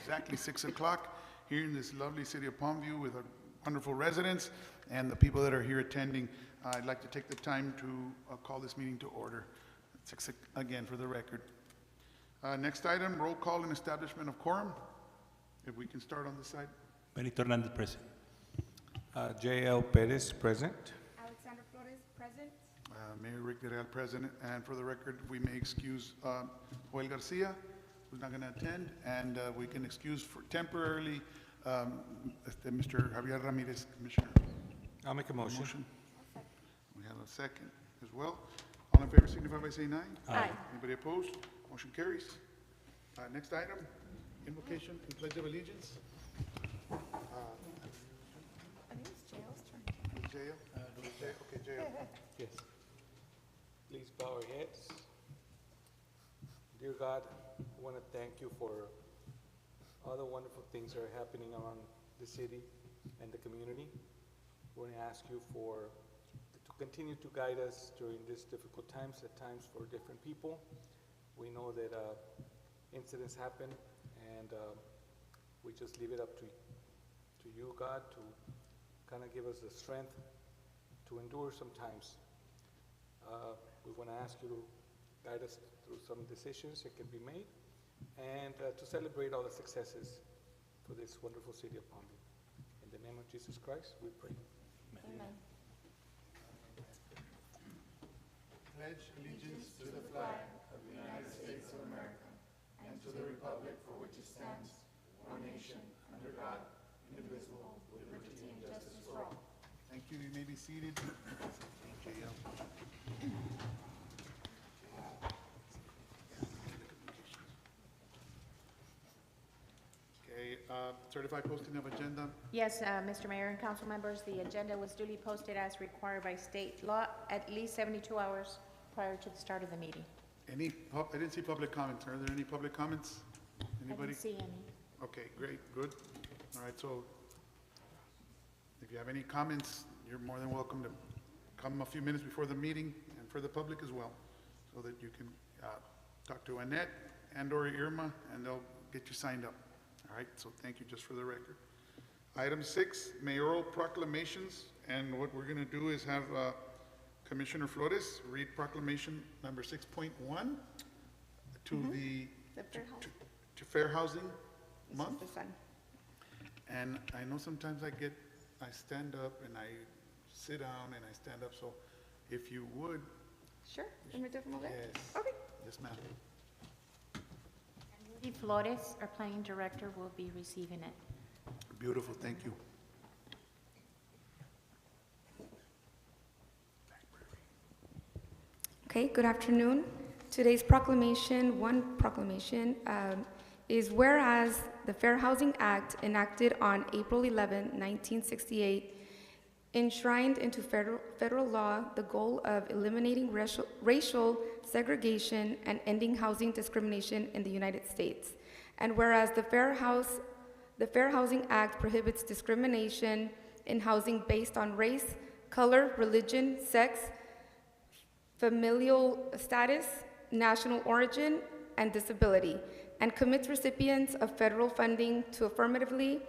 exactly 6 o'clock here in this lovely city of Palmview with our wonderful residents and the people that are here attending. I'd like to take the time to call this meeting to order. Again, for the record. Next item, roll call and establishment of quorum. If we can start on this side. Benito Hernandez present. J.L. Perez, present. Alexander Flores, present. Mayor Rick Real, present. And for the record, we may excuse Joel Garcia, who's not going to attend, and we can excuse for temporarily Mr. Javier Ramirez, Commissioner. I'll make a motion. We have a second as well. All in favor signify by saying aye. Aye. Anybody opposed? Motion carries. Next item, invocation and pledge of allegiance. I think it's Jail's turn. Jail? Okay, jail. Yes. Please bow our heads. Dear God, I want to thank you for all the wonderful things that are happening around the city and the community. We want to ask you to continue to guide us during these difficult times, at times for different people. We know that incidents happen, and we just leave it up to you, God, to kind of give us the strength to endure sometimes. We want to ask you to guide us through some decisions that can be made, and to celebrate all the successes for this wonderful city of Palmview. In the name of Jesus Christ, we pray. Amen. Pledge allegiance to the flag of the United States of America and to the republic for which it stands, one nation, under God, indivisible, with liberty and justice for all. Thank you. You may be seated. Okay, certified posting of agenda. Yes, Mr. Mayor and council members, the agenda was duly posted as required by state law at least 72 hours prior to the start of the meeting. I didn't see public comments. Are there any public comments? I Anybody? didn't see any. Okay, great, good. All right, so if you have any comments, you're more than welcome to come a few minutes before the meeting and for the public as well, so that you can talk to Annette and/or Irma, and they'll get you signed up. All right, so thank you, just for the record. Item 6, mayoral proclamations, and what we're going to do is have Commissioner Flores read proclamation number 6.1 to the The fair house. to Fair Housing This is Month. the sun. And I know sometimes I stand up and I sit down and I stand up, so if you would, Sure. Can we do it from over there? yes. Okay. Yes, ma'am. Rudy Flores, our planning director, will be receiving it. Beautiful, thank you. Okay, good afternoon. Today's proclamation, is whereas the Fair Housing Act enacted on April 11, 1968, enshrined into federal law the goal of eliminating racial segregation and ending housing discrimination in the United States. And whereas the Fair Housing Act prohibits discrimination in housing based on race, color, religion, sex, familial status, national origin, and disability, and commits recipients of federal funding to affirmatively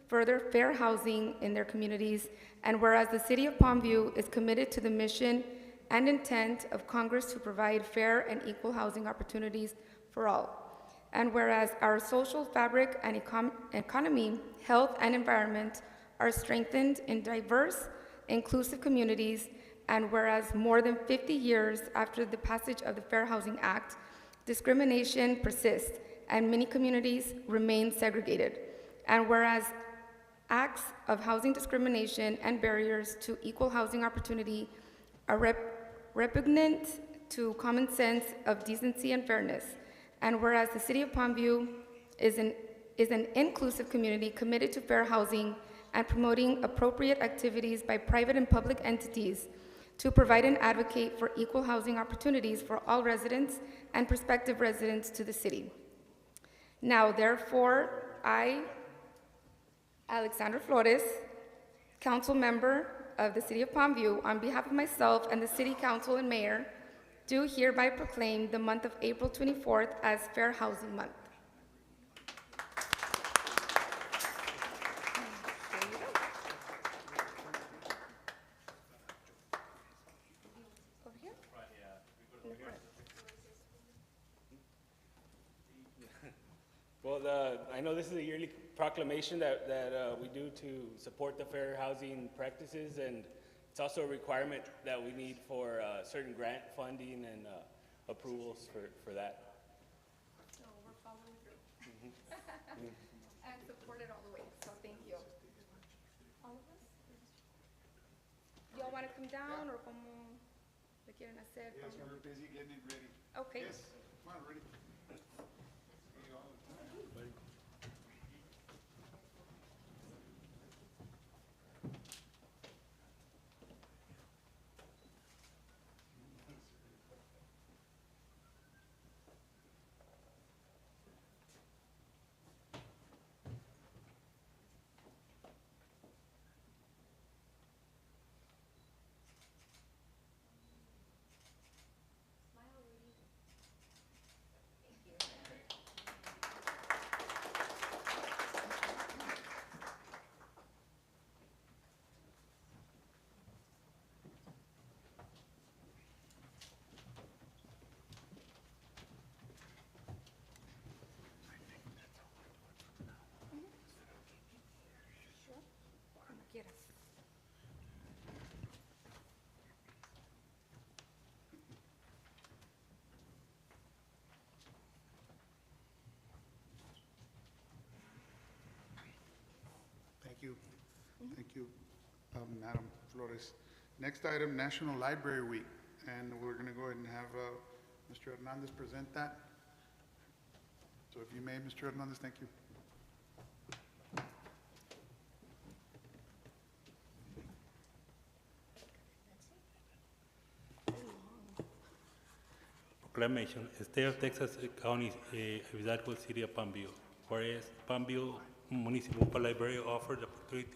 further fair housing in their communities. And whereas the City of Palmview is committed to the mission and intent of Congress to provide fair and equal housing opportunities for all. And whereas our social fabric and economy, health, and environment are strengthened in diverse, inclusive communities, and whereas more than 50 years after the passage of the Fair Housing Act, discrimination persists and many communities remain segregated. And whereas acts of housing discrimination and barriers to equal housing opportunity are repugnant to common sense of decency and fairness. And whereas the City of Palmview is an inclusive community committed to fair housing and promoting appropriate activities by private and public entities to provide and advocate for equal housing opportunities for all residents and prospective residents to the city. Now, therefore, I, Alexander Flores, council member of the City of Palmview, on behalf of myself and the City Council and Mayor, do hereby proclaim the month of April 24th as Fair Housing Month. Well, I know this is a yearly proclamation that we do to support the fair housing practices, and it's also a requirement that we need for certain grant funding and approvals for that. So we're following through. And support it all the way, so thank you. All of us? Y'all want to come down, or como le quieren hacer? Yes, we're busy getting it ready. Okay. Yes, come on, ready. Como quieras. Thank you. Thank you, Madam Flores. Next item, National Library Week, and we're going to go ahead and have Mr. Hernandez present that. So if you may, Mr. Hernandez, thank you. Proclamation, State of Texas County, Hidalgo City of Palmview. Whereas Palmview Municipal Library offers the opportunity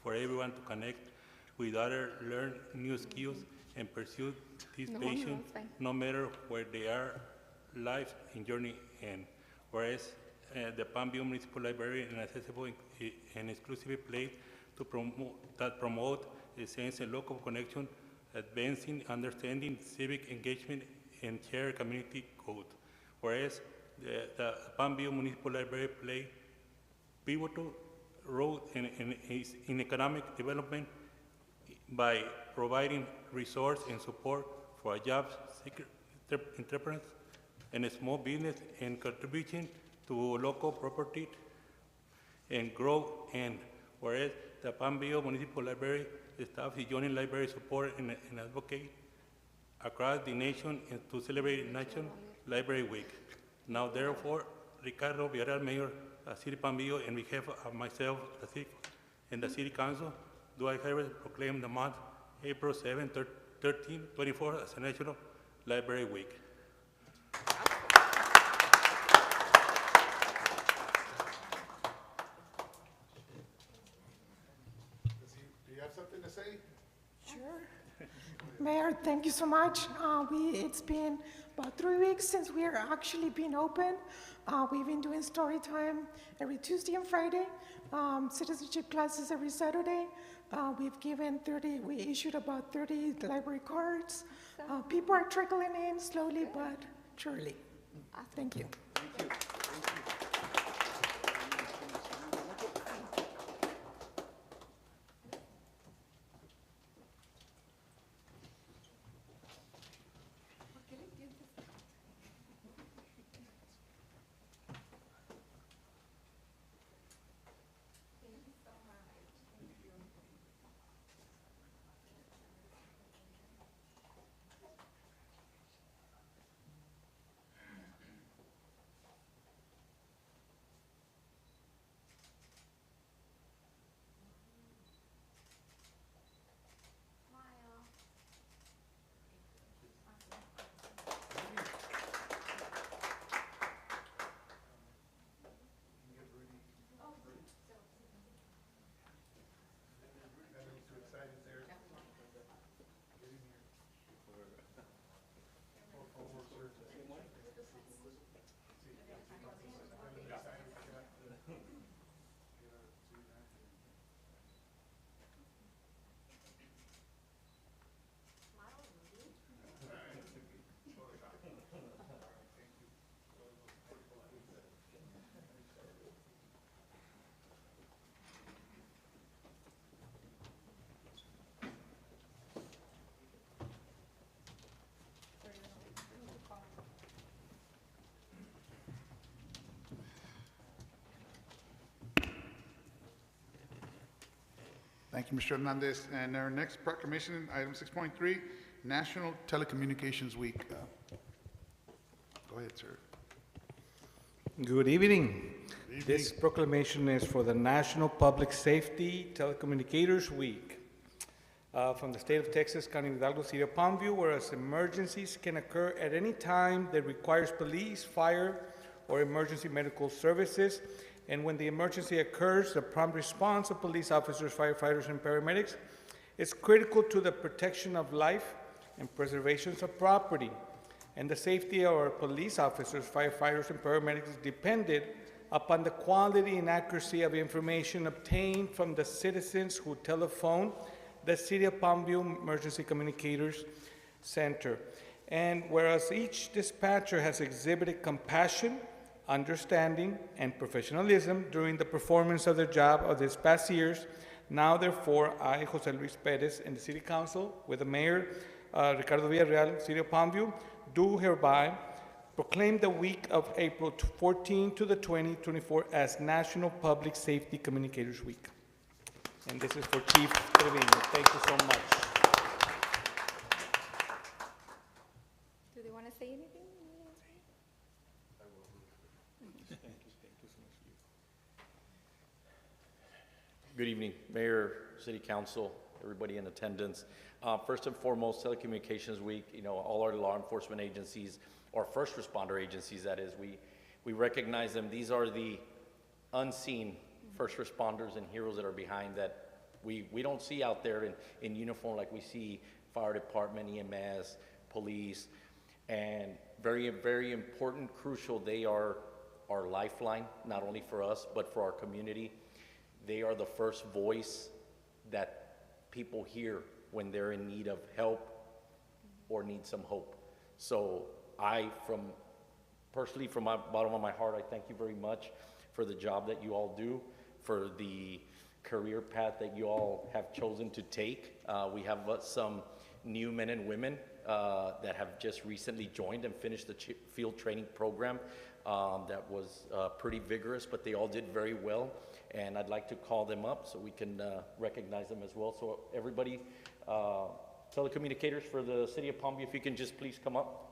for everyone to connect with others, learn new skills, and pursue this No, passion, it's fine. no matter where they are, life and journey end. Whereas the Palmview Municipal Library is an accessible and exclusive place to promote a sense of local connection, advancing understanding, civic engagement, and share community code. Whereas the Palmview Municipal Library play pivotal role in economic development by providing resource and support for jobs seeker entrepreneurs and small business, and contribution to local property and growth. And whereas the Palmview Municipal Library staff is joining library support and advocate across the nation and to celebrate National Library Week. Now, therefore, Ricardo Villarreal, Mayor of City Palmview, and on behalf of myself, the city, and the City Council, do I hereby proclaim the month April 7, 13, 24 as a National Library Week. Do you have something to say? Sure. Mayor, thank you so much. It's been about 3 weeks since we are actually been open. We've been doing story time every Tuesday and Friday, citizenship classes every Saturday. We issued about 30 library cards. People are trickling in slowly but surely. Thank you. Thank you, Mr. Hernandez. And our next proclamation, item 6.3, National Telecommunications Week. Go ahead, sir. Good evening. This proclamation is for the National Public Safety Telecommunicators Week. From the state of Texas, County of Hidalgo, City of Palmview, whereas emergencies can occur at any time that requires police, fire, or emergency medical services. And when the emergency occurs, the prompt response of police officers, firefighters, and paramedics is critical to the protection of life and preservation of property. And the safety of our police officers, firefighters, and paramedics is dependent upon the quality and accuracy of information obtained from the citizens who telephone the City of Palmview Emergency Communicators Center. And whereas each dispatcher has exhibited compassion, understanding, and professionalism during the performance of their job of these past years, now therefore I, Jose Luis Perez, and the City Council, with the Mayor Ricardo Villarreal, City of Palmview, do hereby proclaim the week of April 14 to the 20, 2024 as National Public Safety Communicators Week. And this is for Chief Trevino. Thank you so much. Do they want to say anything? Good evening, Mayor, City Council, everybody in attendance. First and foremost, Telecommunications Week, all our law enforcement agencies, or first responder agencies, that is, we recognize them. These are the unseen first responders and heroes that are behind that we don't see out there in uniform like we see fire department, EMS, police, and very, very important, crucial. They are our lifeline, not only for us, but for our community. They are the first voice that people hear when they're in need of help or need some hope. So personally, from my bottom of my heart, I thank you very much for the job that you all do, for the career path that you all have chosen to take. We have some new men and women that have just recently joined and finished the field training program that was pretty vigorous, but they all did very well. And I'd like to call them up so we can recognize them as well. So everybody, telecommunicators for the City of Palmview, if you can just please come up.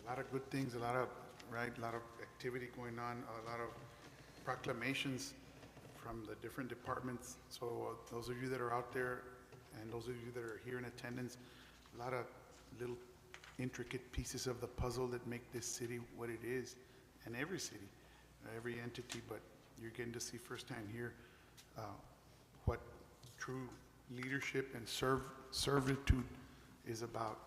A lot of good things, a lot of activity going on, a lot of proclamations from the different departments. So those of you that are out there and those of you that are here in attendance, a lot of little intricate pieces of the puzzle that make this city what it is, and every city, every entity, but you're getting to see firsthand here what true leadership and servitude is about.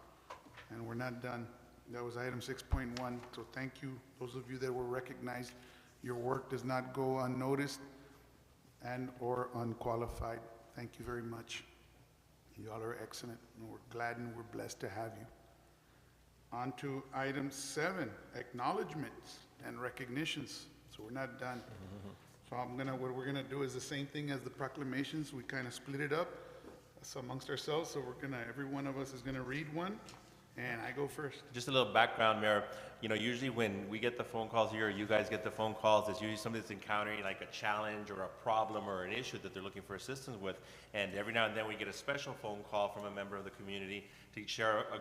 And we're not done. That was item 6.1, so thank you, those of you that were recognized. Your work does not go unnoticed and or unqualified. Thank you very much. You all are excellent, and we're glad and we're blessed to have you. On to item 7, acknowledgements and recognitions. So we're not done. So what we're gonna do is the same thing as the proclamations. We kind of split it up amongst ourselves. So every one of us is gonna read one, and I go first. Just a little background, Mayor. You know, usually when we get the phone calls here, or you guys get the phone calls, it's usually somebody that's encountering like a challenge or a problem or an issue that they're looking for assistance with. And every now and then we get a special phone call from a member of the community to share a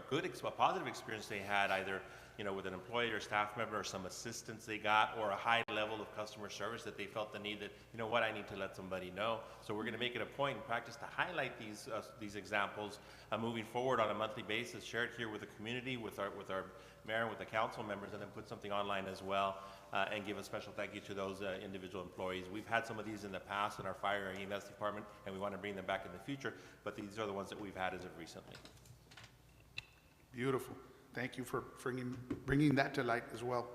positive experience they had, either, you know, with an employee or staff member, or some assistance they got, or a high level of customer service that they felt the need that, you know what, I need to let somebody know. So we're going to make it a point in practice to highlight these examples moving forward on a monthly basis, share it here with the community, with our mayor, and with the council members, and then put something online as well, and give a special thank you to those individual employees. We've had some of these in the past in our fire and EMS department, and we want to bring them back in the future, but these are the ones that we've had as of recently. Beautiful. Thank you for bringing that to light as well.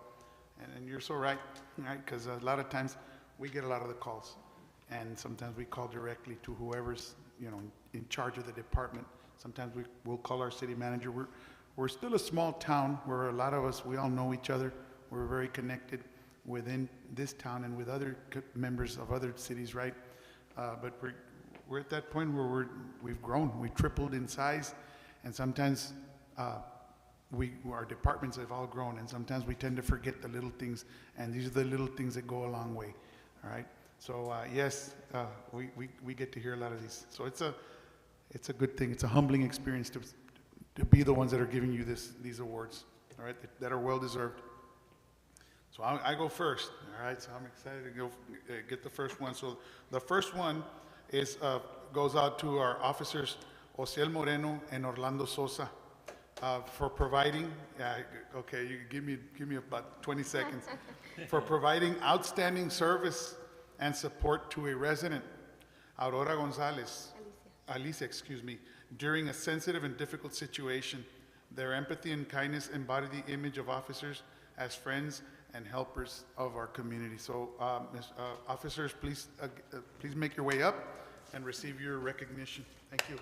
And you're so right, because a lot of times we get a lot of the calls, and sometimes we call directly to whoever's, you know, in charge of the department. Sometimes we'll call our city manager. We're still a small town where a lot of us, we all know each other. We're very connected within this town and with other members of other cities, right? But we're at that point where we've grown. We tripled in size, and sometimes our departments have all grown, and sometimes we tend to forget the little things, and these are the little things that go a long way. All right. So yes, we get to hear a lot of these. So it's a good thing. It's a humbling experience to be the ones that are giving you these awards. All right, that are well deserved. So I go first. All right. So I'm excited to go get the first one. So the first one goes out to our officers, Osiel Moreno and Orlando Sosa. For providing, okay, you give me about 20 seconds, for providing outstanding service and support to a resident, Aurora Gonzalez, Alicia, during a sensitive and difficult situation. Their empathy and kindness embody the image of officers as friends and helpers of our community. So, officers, please make your way up and receive your recognition. Thank you.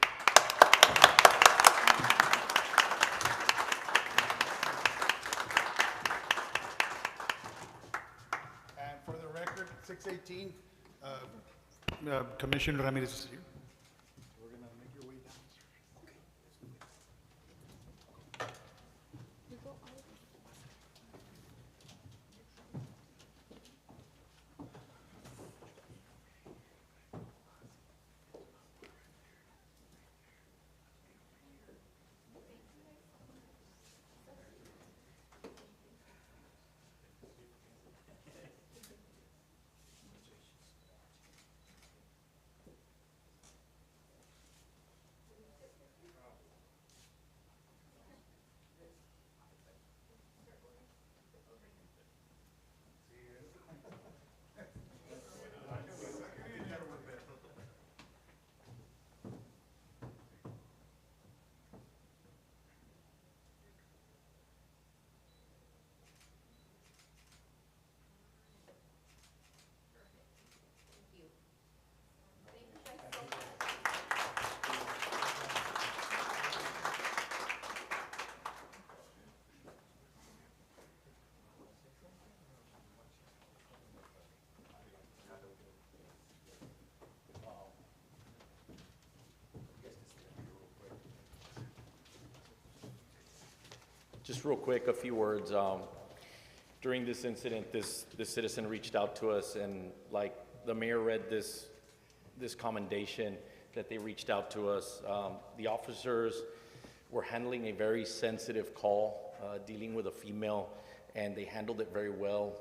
And for the record, 618, Commissioner Ramirez is here. We're going to make your way down, sir. Just real quick, a few words. During this incident, this citizen reached out to us, and like the mayor read this commendation that they reached out to us. The officers were handling a very sensitive call, dealing with a female, and they handled it very well.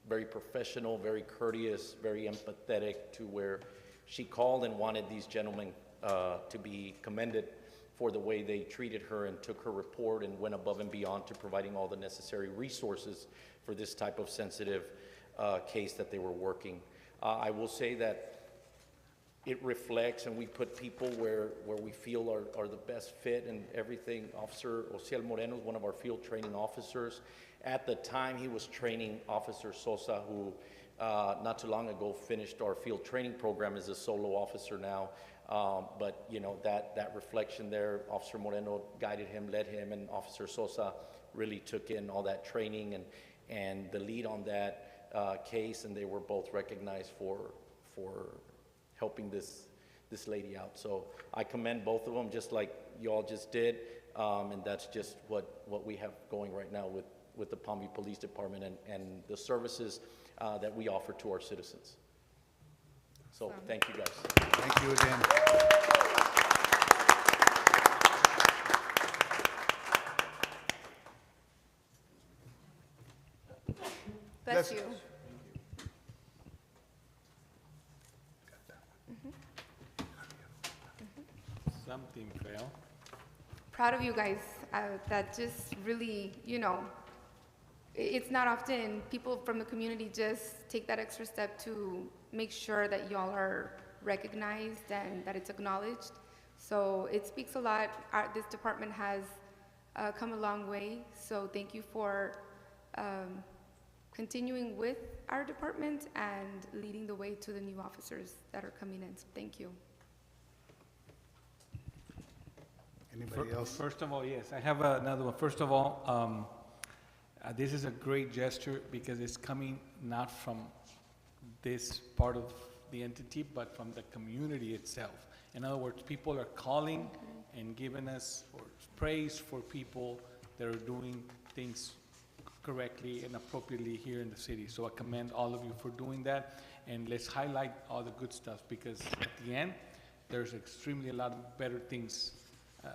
Very professional, very courteous, very empathetic, to where she called and wanted these gentlemen to be commended for the way they treated her and took her report and went above and beyond to providing all the necessary resources for this type of sensitive case that they were working. I will say that it reflects, and we put people where we feel are the best fit and everything. Officer Osiel Moreno is one of our field training officers. At the time, he was training Officer Sosa, who not too long ago, finished our field training program as a solo officer now. But, you know, that reflection there, Officer Moreno guided him, led him, and Officer Sosa really took in all that training and the lead on that case, and they were both recognized for helping this lady out. So I commend both of them, just like you all just did, and that's just what we have going right now with the Palm Beach Police Department and the services that we offer to our citizens. So thank you, guys. Thank you again. Bless Bless you. Something fell. Proud of you guys. That just really, you know, it's not often people from the community just take that extra step to make sure that y'all are recognized and that it's acknowledged. So it speaks a lot. This department has come a long way. So thank you for continuing with our department and leading the way to the new officers that are coming in. So thank you. Anybody else? First of all, yes, I have another one. First of all, this is a great gesture because it's coming not from this part of the entity, but from the community itself. In other words, people are calling and giving us praise for people that are doing things correctly and appropriately here in the city. So I commend all of you for doing that, and let's highlight all the good stuff, because at the end, there's extremely a lot of better things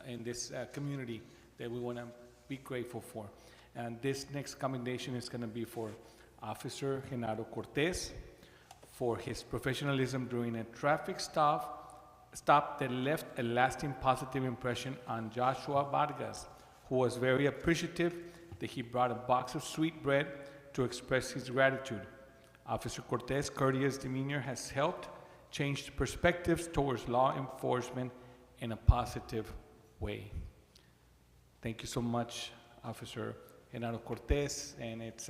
in this community that we want to be grateful for. And this next commendation is going to be for Officer Genaro Cortez for his professionalism during a traffic stop that left a lasting positive impression on Joshua Vargas, who was very appreciative that he brought a box of sweetbread to express his gratitude. Officer Cortez's courteous demeanor has helped change perspectives towards law enforcement in a positive way. Thank you so much, Officer Genaro Cortez, and it's,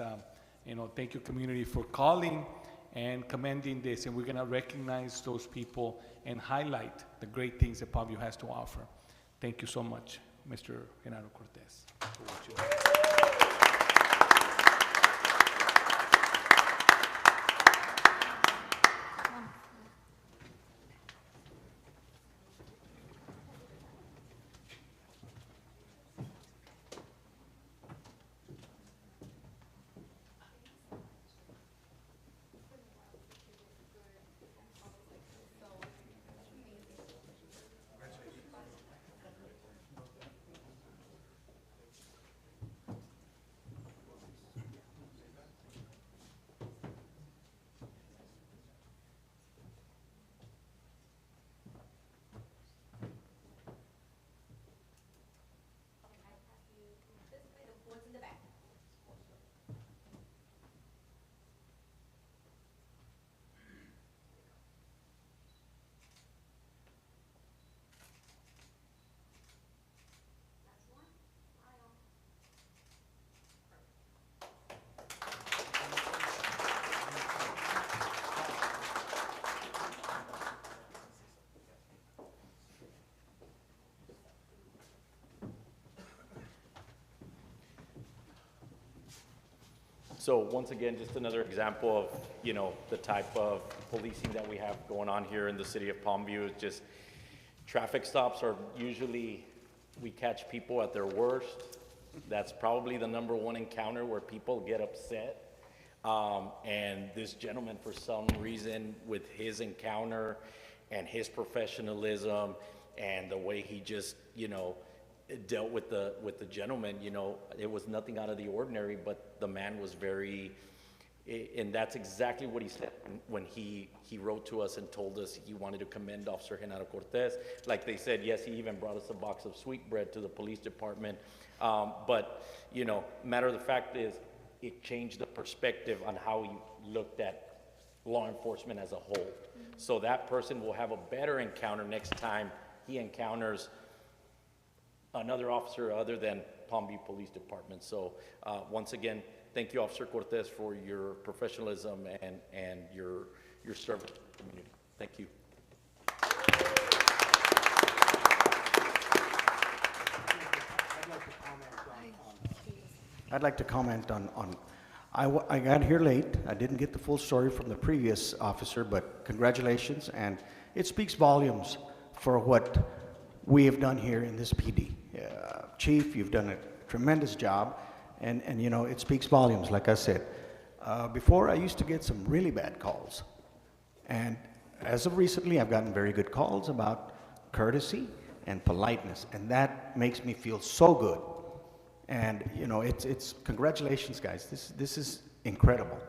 thank you, community, for calling and commending this, and we're gonna recognize those people and highlight the great things that Palm View has to offer. Thank you so much, Mr. Genaro Cortez, for what you do. So once again, just another example of, the type of policing that we have going on here in the city of Palm View. It's just traffic stops are usually, we catch people at their worst. That's probably the number one encounter where people get upset. And this gentleman, for some reason, with his encounter and his professionalism and the way he just, dealt with the gentleman, it was nothing out of the ordinary, but the man was very, and that's exactly what he said when he wrote to us and told us he wanted to commend Officer Genaro Cortez. Like they said, yes, he even brought us a box of sweetbread to the police department. But, matter of the fact is, it changed the perspective on how he looked at law enforcement as a whole. So that person will have a better encounter next time he encounters another officer other than Palm Beach Police Department. So once again, thank you, Officer Cortez, for your professionalism and your service to the community. Thank you. I'd like to comment on, I got here late. I didn't get the full story from the previous officer, but congratulations, and it speaks volumes for what we have done here in this PD. Chief, you've done a tremendous job, and you know, it speaks volumes, like I said. Before, I used to get some really bad calls, and as of recently, I've gotten very good calls about courtesy and politeness, and that makes me feel so good. And you know, it's congratulations, guys. This is incredible.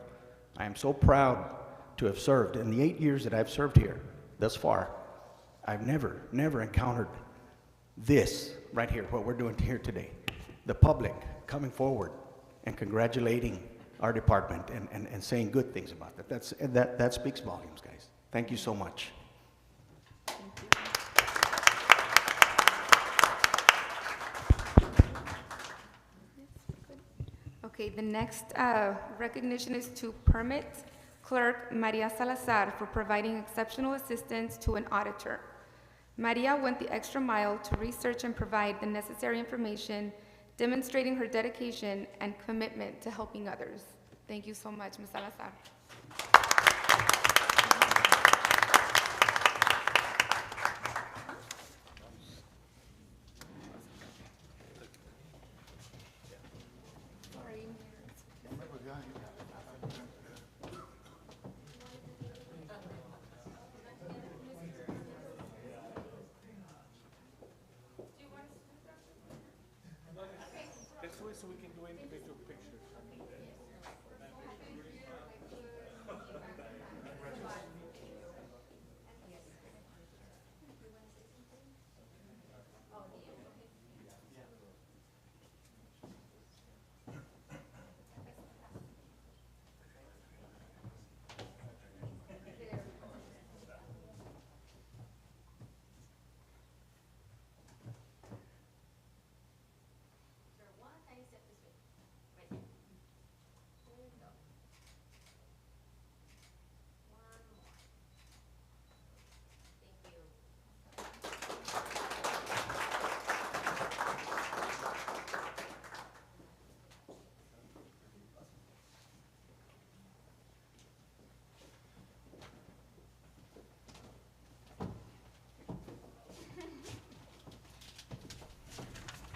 I am so proud to have served. In the 8 years that I've served here thus far, I've never encountered this right here, what we're doing here today. The public coming forward and congratulating our department and saying good things about that. That speaks volumes, guys. Thank you so much. Okay, the next recognition is to Permit Clerk Maria Salazar for providing exceptional assistance to an auditor. Maria went the extra mile to research and provide the necessary information, demonstrating her dedication and commitment to helping others. Thank you so much, Ms. Salazar. This way so we can do individual pictures.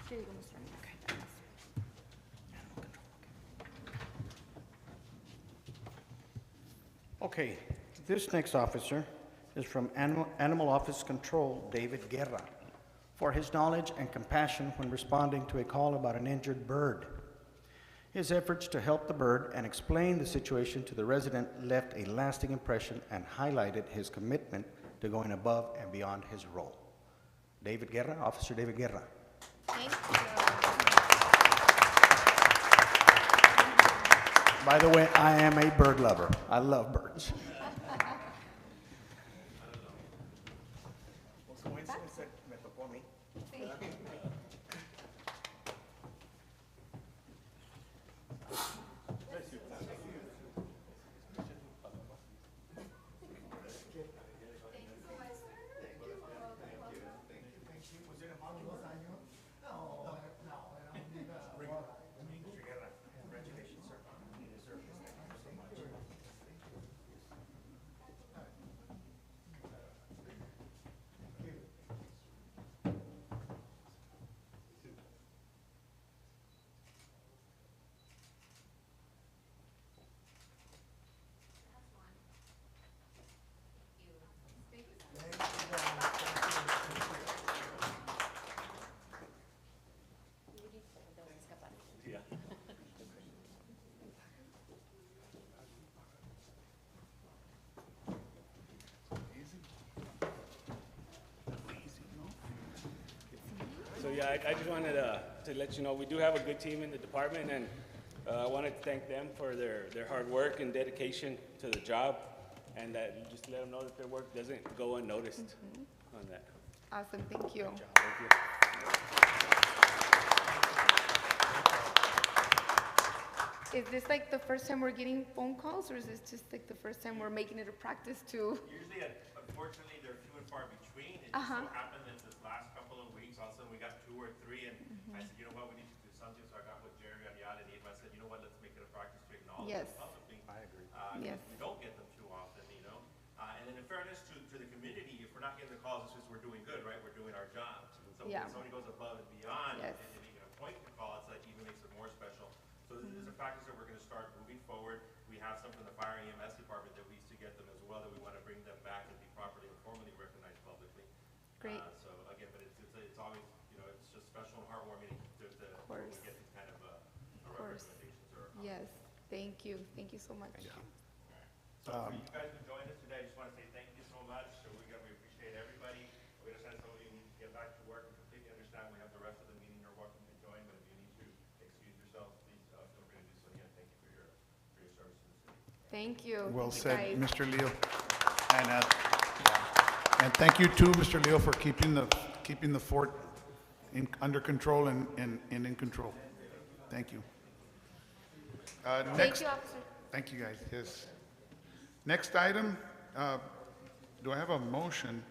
Here you go, Mr. Ryan. Okay, this next officer is from Animal Office Control, David Guerra, for his knowledge and compassion when responding to a call about an injured bird. His efforts to help the bird and explain the situation to the resident left a lasting impression and highlighted his commitment to going above and beyond his role. David Guerra, Officer David Guerra. Thank you. By the way, I am a bird lover. I love birds. So yeah, I just wanted to let you know, we do have a good team in the department, and I wanted to thank them for their hard work and dedication to the job, and that you just let them know that their work doesn't go unnoticed on that. Awesome, thank you. Thank you. Is this like the first time we're getting phone calls, or is this just like the first time we're making it a practice to? Usually, unfortunately, they're few and far between. It just so happened that this last couple of weeks, all of a sudden, we got 2 or 3, and I said, you know what, we need to do something. So I got with Jerry Ayala and Eva, I said, you know what, let's make it a practice to acknowledge Yes. them publicly. I agree. Yes. We don't get them too often, you know? And then in fairness to the community, if we're not getting the calls, it's just we're doing good, right? We're doing our job. So Yeah. when somebody goes above and beyond Yes. and even a point to call, it's like even makes it more special. So this is a practice that we're gonna start moving forward. We have some from the fire and EMS department that we used to get them as well, that we wanna bring them back and be properly and formally recognized publicly. Great. So again, but it's always, you know, it's just special and heartwarming to when we course. get these kind of course. recommendations or. Yes, thank you so much. So for you guys who joined us today, I just want to say thank you so much. So we appreciate everybody. We understand some of you need to get back to work and completely understand we have the rest of the meeting you're welcome to join, but if you need to excuse yourselves, please feel free to do so. Again, thank you for your service to the city. Thank you. Well Thank you, said, guys. Mr. Leo. And thank you too, Mr. Leo, for keeping the fort under control and in control. Thank you. Thank Next, you, officer. thank you, guys, yes. Next item, do I have a motion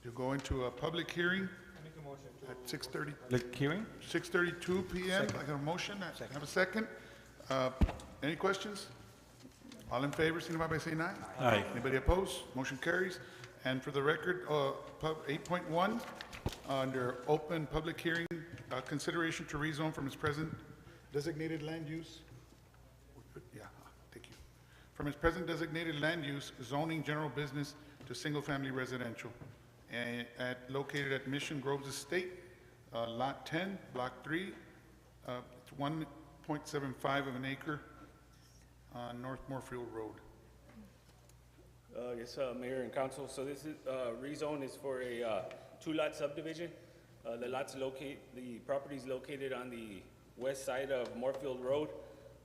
to go into a public hearing at 6:30? Public hearing? 6:32 PM. I got a motion. I have a second. Any questions? All in favor, signify by saying aye. Aye. Anybody opposed? Motion carries. And for the record, 8.1, under open public hearing, consideration to rezone from its present designated land use. Yeah, thank you. From its present designated land use, zoning general business to single-family residential, located at Mission Groves Estate, Lot 10, Block 3, it's 1.75 of an acre on North Moorfield Road. Yes, Mayor and Council, so this is, rezone is for a 2-lot subdivision. The property is located on the west side of Moorfield Road,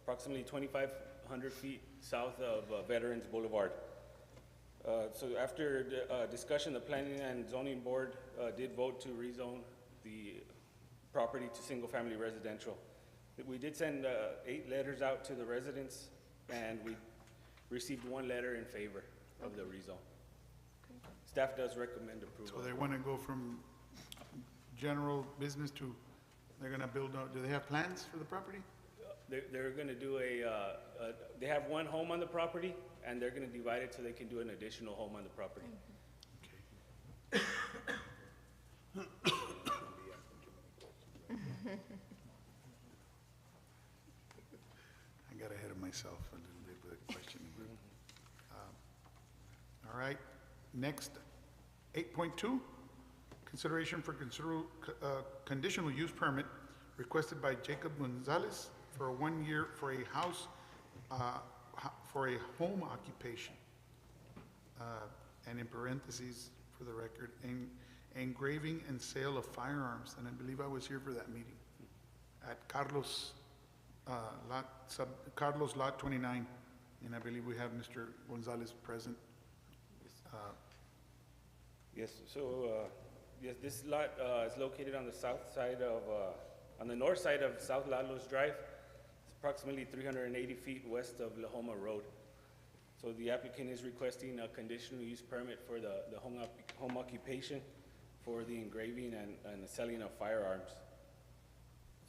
approximately 2,500 feet south of Veterans Boulevard. So after discussion, the Planning and Zoning Board did vote to rezone the property to single-family residential. We did send 8 letters out to the residents, and we received 1 letter in favor of the rezone. Staff does recommend So approval. they want to go from general business to, they're going to build, do they have plans for the property? They're gonna do they have 1 home on the property, and they're gonna divide it so they can do an additional home on the property. I got ahead of myself a little bit with the question. All right, next, 8.2, consideration for conditional use permit requested by Jacob Gonzalez for 1 year for a house, for a home occupation. And in parentheses, for the record, engraving and sale of firearms, and I believe I was here for that meeting, at Carlos Lot 29, and I believe we have Mr. Gonzalez present. Yes, so, yes, this lot is located on the south side of, on the north side of South Lalo's Drive. It's approximately 380 feet west of La Homa Road. So the applicant is requesting a conditional use permit for the home occupation for the engraving and the selling of firearms.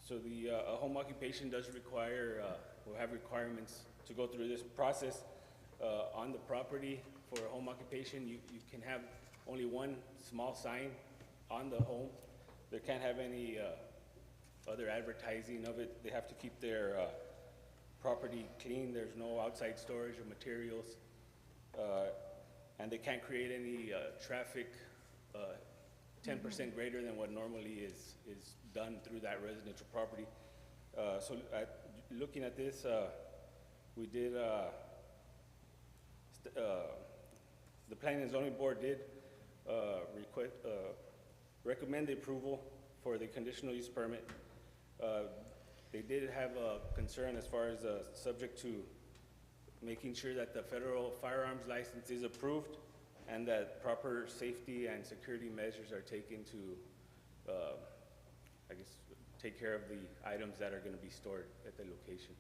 So the a home occupation does require, will have requirements to go through this process. On the property for a home occupation, you can have only 1 small sign on the home. They can't have any other advertising of it. They have to keep their property clean. There's no outside storage of materials. And they can't create any traffic 10% greater than what normally is done through that residential property. So looking at this, we did, the Planning and Zoning Board did recommend the approval for the conditional use permit. They did have a concern as far as subject to making sure that the federal firearms license is approved and that proper safety and security measures are taken to, I guess, take care of the items that are going to be stored at the location.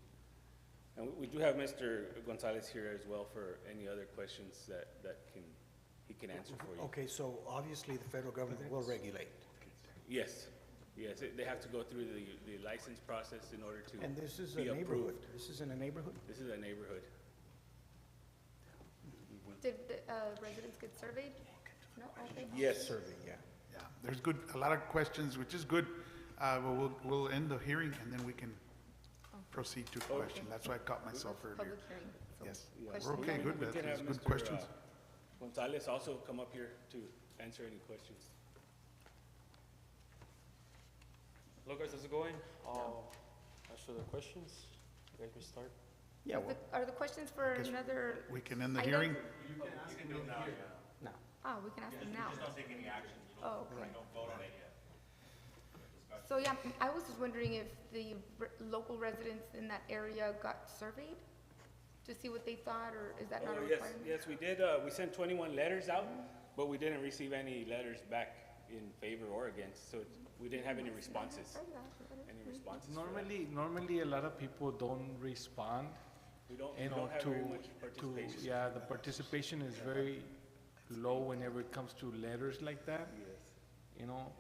And we do have Mr. Gonzalez here as well for any other questions that he can answer for you. Okay, so obviously the federal government will regulate. Yes, yes, they have to go through the license process in order to And this is a be neighborhood. approved. This is in a neighborhood? This is a neighborhood. Did the residents get surveyed? No, okay. Yes. Survey, yeah. Yeah, there's a lot of questions, which is good. We'll end the hearing and then we can proceed to question. That's why I caught myself earlier. Public hearing. So Yes, Yeah. we're okay, We- good, we that's can have good Mr. questions. Gonzalez also come up here to answer any questions. Hello guys, how's it going? As for the questions, you guys may start. Yeah, well, Are the questions for Guess another? We can end the item? hearing. no. Oh, we can ask them now. Don't take any action, Oh, okay. don't vote on it yet. So, yeah, I was just wondering if the local residents in that area got surveyed to see what they thought, or is that not a Oh, yes, requirement? yes, we did. We sent 21 letters out, but we didn't receive any letters back in favor or against, so we didn't have any responses. Any responses for that. Normally a lot of people don't respond, We don't you know, have to, very much participation. yeah, the participation is very low whenever it comes to letters like that, Yes. you know.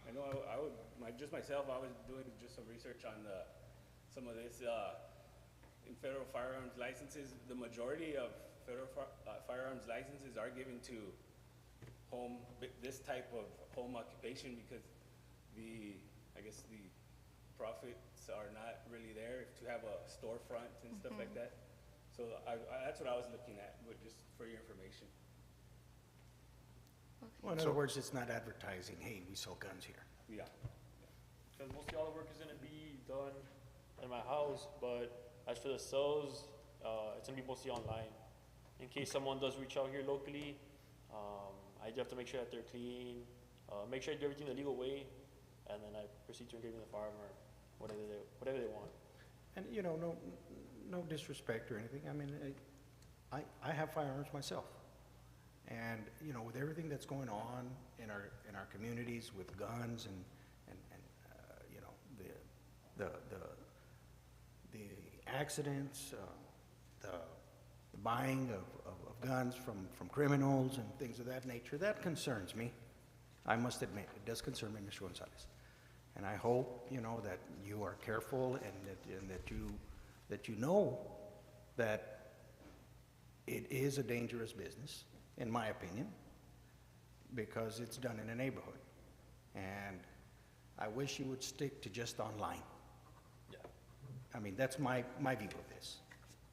I know just myself, I was doing just some research on some of this, in federal firearms licenses, the majority of federal firearms licenses are given to this type of home occupation because I guess the profits are not really there to have a storefront and stuff like that. So that's what I was looking at, but just for your information. Well, in other words, it's not advertising, hey, we sell guns here. Yeah. Because mostly all the work is gonna be done in my house, but as for the sales, it's gonna be mostly online. In case someone does reach out here locally, I do have to make sure that they're clean, make sure I do everything the legal way, and then I proceed to engraving the firearm or whatever they want. And, you know, no disrespect or anything, I mean, I have firearms myself. And, you know, with everything that's going on in our communities with guns and you know, the accidents, the buying of guns from criminals and things of that nature, that concerns me. I must admit, it does concern me, Mr. Gonzalez. And I hope, you know, that you are careful and that you know that it is a dangerous business, in my opinion, because it's done in a neighborhood. And I wish you would stick to just online. Yeah. I mean, that's my view of this.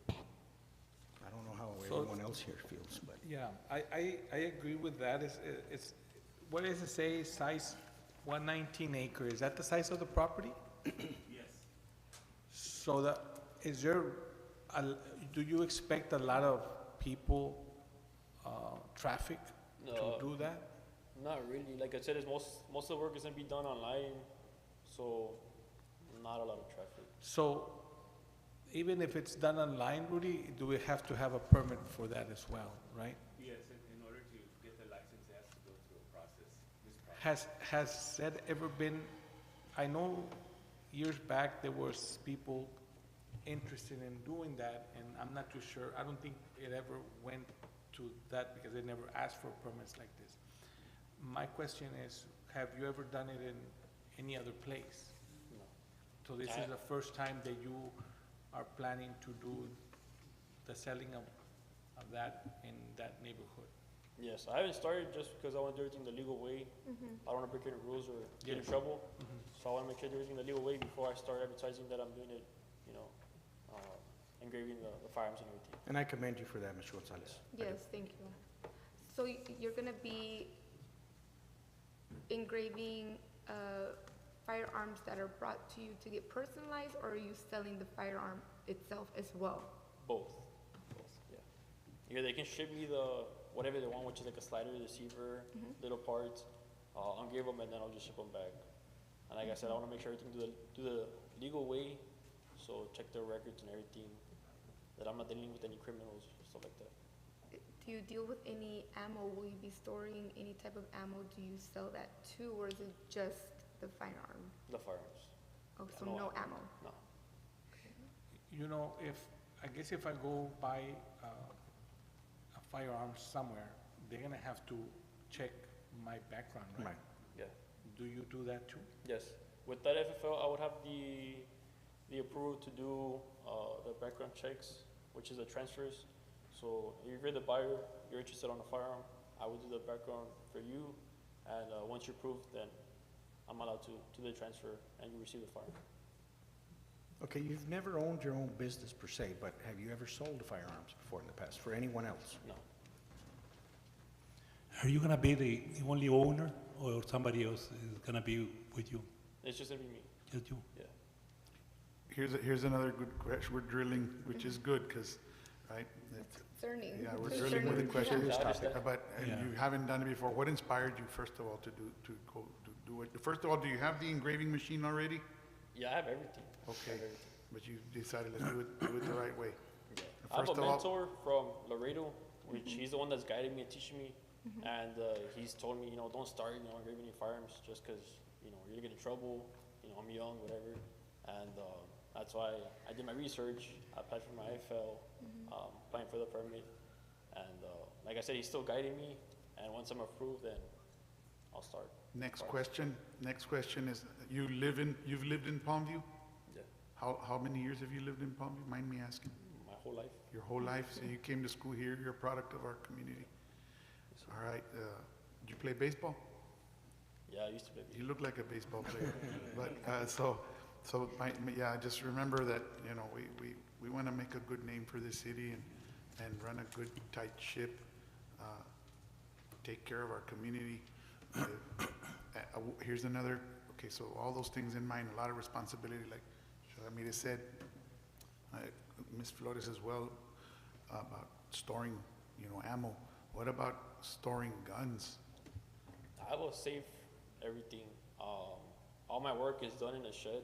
I don't know how So- everyone else here feels, but. Yeah, I agree with that. It's, what does it say, size 119 acre, is that the size of the property? Yes. So do you expect a lot of people, traffic to No. do that? Not really. Like I said, most of the work is gonna be done online, so not a lot of traffic. So even if it's done online, Rudy, do we have to have a permit for that as well, right? Yes, in order to get the license, it has to go through a process, this process. Has that ever been, I know years back there was people interested in doing that, and I'm not too sure, I don't think it ever went to that because they never asked for permits like this. My question is, have you ever done it in any other place? No. So this is the first time that you are planning to do the selling of that in that neighborhood? Yes, I haven't started just because I want to do everything the legal way. I don't want to break any rules or get in Yeah. trouble. So I want to make sure I do everything the legal way before I start advertising that I'm doing it, you know, engraving the firearms and everything. And I commend you for that, Mr. Gonzalez. I do. Yes, thank you. So you're gonna be engraving firearms that are brought to you to get personalized, or are you selling the firearm itself as well? Both, yeah. Yeah, they can ship me whatever they want, which is like a slider, receiver, little parts. I'll engrave them and then I'll just ship them back. And like I said, I want to make sure everything do the legal way, so check their records and everything, that I'm not dealing with any criminals or stuff like that. Do you deal with any ammo? Will you be storing any type of ammo? Do you sell that too, or is it just the firearm? The firearms. Oh, so No no ammo. ammo? No. You know, I guess if I go buy a firearm somewhere, they're gonna have to check my background, right? Right. Yeah. Do you do that too? Yes. With that FFL, I would have the approval to do the background checks, which is the transfers. So if you're the buyer, you're interested on a firearm, I would do the background for you, and once you're approved, then I'm allowed to do the transfer and you receive the firearm. Okay, you've never owned your own business per se, but have you ever sold firearms before in the past for anyone else? No. Are you gonna be the only owner, or somebody else is gonna be with you? It's just gonna be me. Just you? Yeah. Here's another good question. We're drilling, which is good, because, right? it's- Concerning. Yeah, we're Concerning. drilling with the Yeah. questions. Serious topic. But Yeah. you haven't done it before. What inspired you, first of all, to do it? First of all, do you have the engraving machine already? Yeah, I have everything. I Okay. have everything. But you decided, let's do it the right way. Yeah. I have First a of all- mentor from Laredo, which he's the one that's guiding me and teaching me. And he's told me, don't start, engraving any firearms just because, you're gonna get in trouble. I'm young, whatever. And that's why I did my research. I applied for my IFL, applying for the permit. And like I said, he's still guiding me. And once I'm approved, then I'll start. Next question is, you've lived in Palmview? Yeah, How many years have you lived in Palmview? Mind me asking? my whole life. Your whole life? So you came to school here, you're a product of our community. All right, did you play baseball? Yeah, I used to play. You look like a baseball player. But, yeah, just remember that, we want to make a good name for this city and run a good, tight ship, take care of our community. Here's another, okay, so all those things in mind, a lot of responsibility, like Ramirez said, Ms. Flores as well, about storing, ammo. What about storing guns? I will save everything. All my work is done in a shed,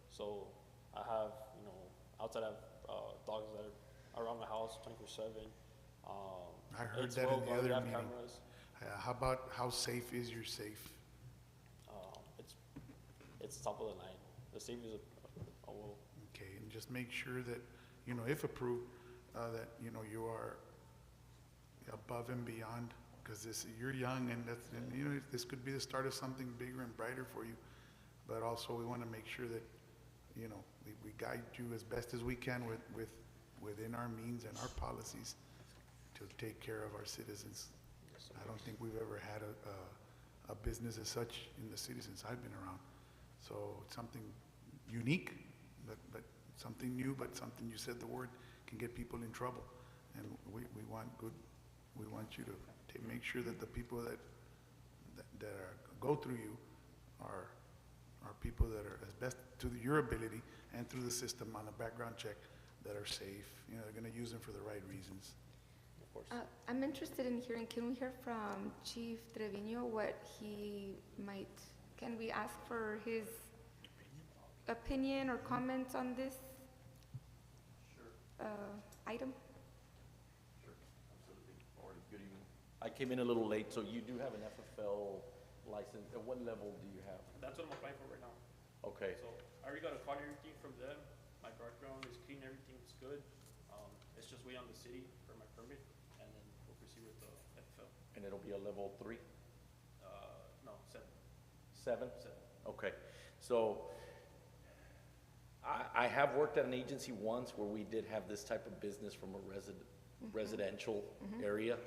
so I have, outside I have dogs that are around my house 24/7. I heard It's that well in the guarded. other I have meeting. cameras. How about how safe is your safe? It's top of the line. The safe is a whoa. Okay, and just make sure that, if approved, that, you are above and beyond, because you're young and this could be the start of something bigger and brighter for you. But also, we want to make sure that, we guide you as best as we can within our means and our policies to take care of our citizens. I don't think we've ever had a business as such in the city since I've been around. So it's something unique, but something new, but something, you said the word, can get people in trouble. And we want you to make sure that the people that go through you are people that are as best to your ability and through the system on a background check that are safe. They're gonna use them for the right reasons. Of course. I'm interested in hearing, can we hear from Chief Trevino what can we ask for his opinion or comments on this item? Sure, absolutely. Morning, good evening. I came in a little late, so you do have an FFL license. At what level do you have? That's what I'm applying for right now. Okay, So I already got a call and everything from them. My background is clean, everything's good. It's just waiting on the city for my permit, and then we'll proceed with the FFL. and it'll be a level 3? No, 7. 7? 7. Okay, so I have worked at an agency once where we did have this type of business from a residential area.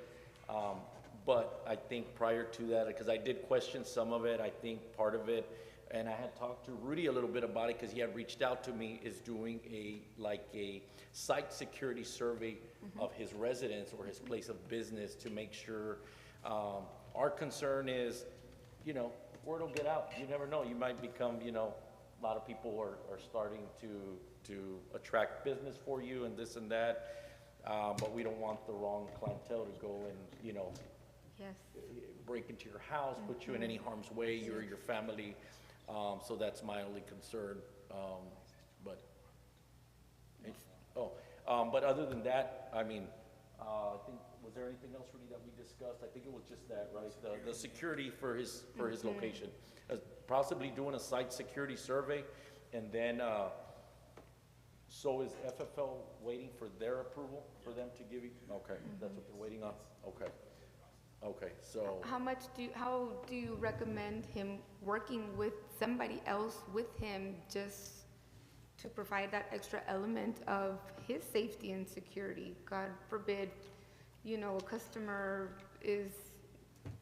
But I think prior to that, because I did question some of it, I think part of it, and I had talked to Rudy a little bit about it because he had reached out to me, is doing a site security survey of his residence or his place of business to make sure. Our concern is, word will get out. You never know. You might become, a lot of people are starting to attract business for you and this and that. But we don't want the wrong clientele to go and, Yes. break into your house, put you in any harm's way, you or your family. So that's my only concern. But other than that, I think, was there anything else, Rudy, that we discussed? I think it was just that, right? The security for his location. Possibly doing a site security survey And then, so is FFL waiting for their approval for them to give you? Okay, that's what they're waiting on? Okay. Okay, so, How do you recommend him working with somebody else with him just to provide that extra element of his safety and security? God forbid, you know, a customer is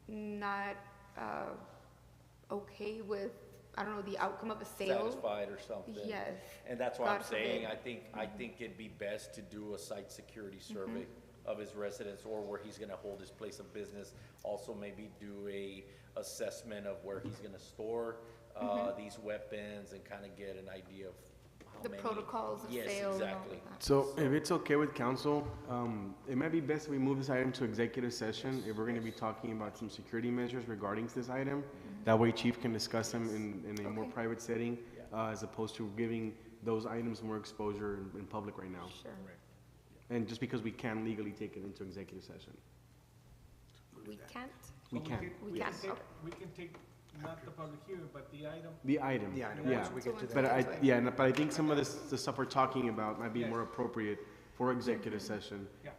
not okay with, I don't know, the outcome of a sale. satisfied or something? Yes. And that's why God I'm saying, forbid. I think it'd be best to do a site security survey of his residence or where he's gonna hold his place of business. Also maybe do a assessment of where he's gonna store, these weapons and kind of get an idea of how The many. protocols of Yes, sale and all exactly. of that. So if it's okay with council, it might be best if we move this item to executive session if we're gonna be talking about some security measures regarding this item. That way chief can discuss them in a more Okay. private setting, as opposed to giving those items more exposure in public right now. Sure. And just because we can legally take it into executive session. We can't? We can. We can't, okay. We can take, not the public hearing, but the item. The item. The item, Yeah. once we get to that. But but I think some of the stuff we're talking about might be more appropriate for executive session. Yeah.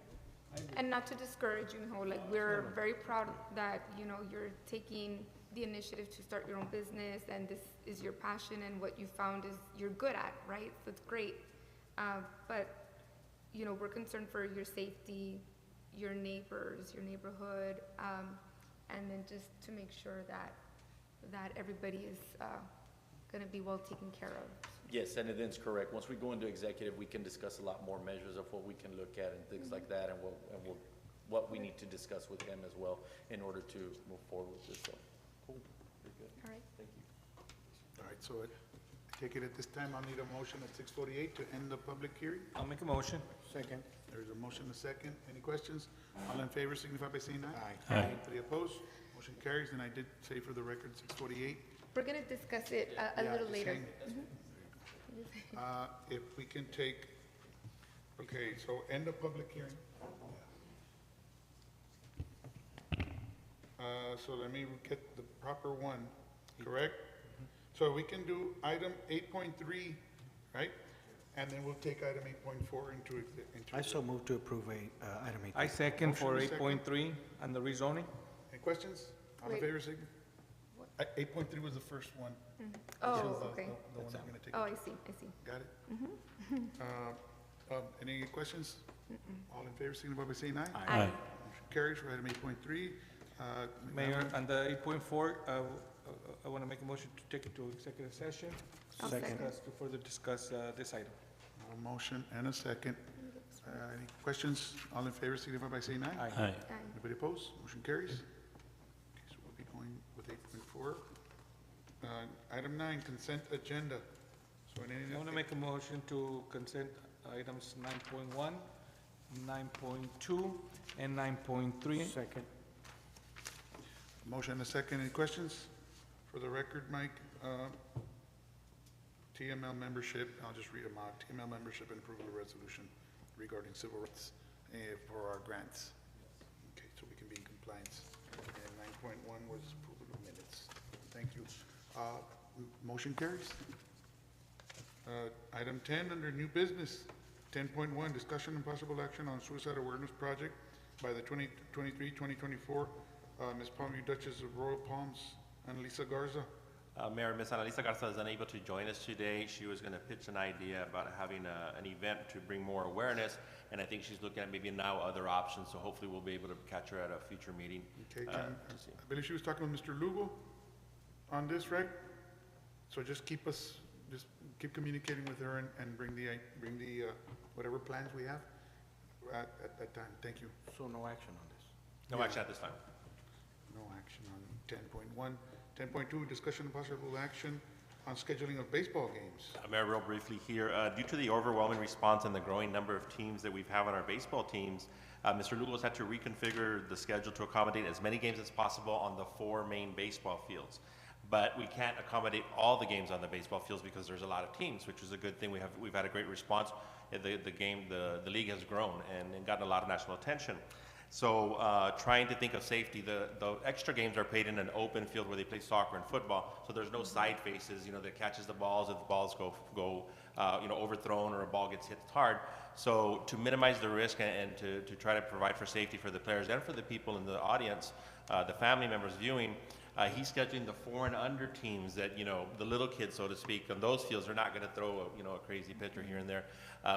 And not to discourage you, know, like, we're very proud that, you know, you're taking the initiative to start your own business, and this is your passion, and what you found is you're good at, right? So it's great. But, you know, we're concerned for your safety, your neighbors, your neighborhood, and then just to make sure that everybody is gonna be well taken care of. Yes, and it's correct. Once we go into executive, we can discuss a lot more measures of what we can look at and things like that, and what we need to discuss with him as well in order to move forward with this. So, cool, very good. All right. Thank you. All right, so I take it at this time, I'll need a motion at 6:48 to end the public hearing. I'll make a motion. Second. There's a motion, a second. Any questions? All in favor signify by saying aye. Aye. Anybody opposed? Motion carries, and I did say for the record, 6:48. We're gonna discuss it a Yeah, little just later. hang. If we can take, okay, so end of public hearing. So let me get the proper one, correct? So we can do item 8.3, right? And then we'll take item 8.4 into. I so move to approve item 8. I second for Motion is second. 8.3 and the rezoning. Any questions? All in Wait. favor, signify. 8.3 was the first one. Oh, Which is the- okay. The one I'm gonna take. Oh, I see. Got it? Any questions? All in favor, signify by saying aye. Aye. Motion carries for item 8.3. Mayor, on the 8.4, I want to make a motion to take it to executive session. I'll second. To further discuss this item. A motion and a second. Any questions? All in favor, signify by saying aye. Aye. Aye. Anybody opposed? Motion carries. Okay, so we'll be going with 8.4. Item 9, consent agenda. So in any. I want to make a motion to consent items 9.1, 9.2, and 9.3. Second. Motion and a second. Any questions? For the record, Mike, TML membership, I'll just read them out. TML membership and approval of resolution regarding civil rights for our grants. Okay, so we can be in compliance. And 9.1 was approval of minutes. Thank you. Motion carries. Item 10, under new business, 10.1, discussion and possible action on suicide awareness project by the 2023-2024 Ms. Palmview Duchess of Royal Palms, Annalisa Garza. Mayor, Ms. Annalisa Garza is unable to join us today. She was going to pitch an idea about having an event to bring more awareness, and I think she's looking at maybe now other options, so hopefully we'll be able to catch her at a future meeting. Okay, to see. I believe she was talking with Mr. Lugo on this, right? So just keep communicating with her and bring the whatever plans we have at that time. Thank you. So no action on this. No action at this time. No action on 10.1. 10.2, discussion and possible action on scheduling of baseball games. Mayor, real briefly here, due to the overwhelming response and the growing number of teams that we've had on our baseball teams, Mr. Lugo has had to reconfigure the schedule to accommodate as many games as possible on the 4 main baseball fields. But we can't accommodate all the games on the baseball fields because there's a lot of teams, which is a good thing. We've had a great response. The league has grown and gotten a lot of national attention. So trying to think of safety, the extra games are played in an open field where they play soccer and football, so there's no side faces, that catches the balls if the balls go overthrown or a ball gets hit hard. So to minimize the risk and to try to provide for safety for the players and for the people in the audience, the family members viewing, he's scheduling the 4 and under teams that, the little kids, so to speak, on those fields are not going to throw a crazy pitcher here and there.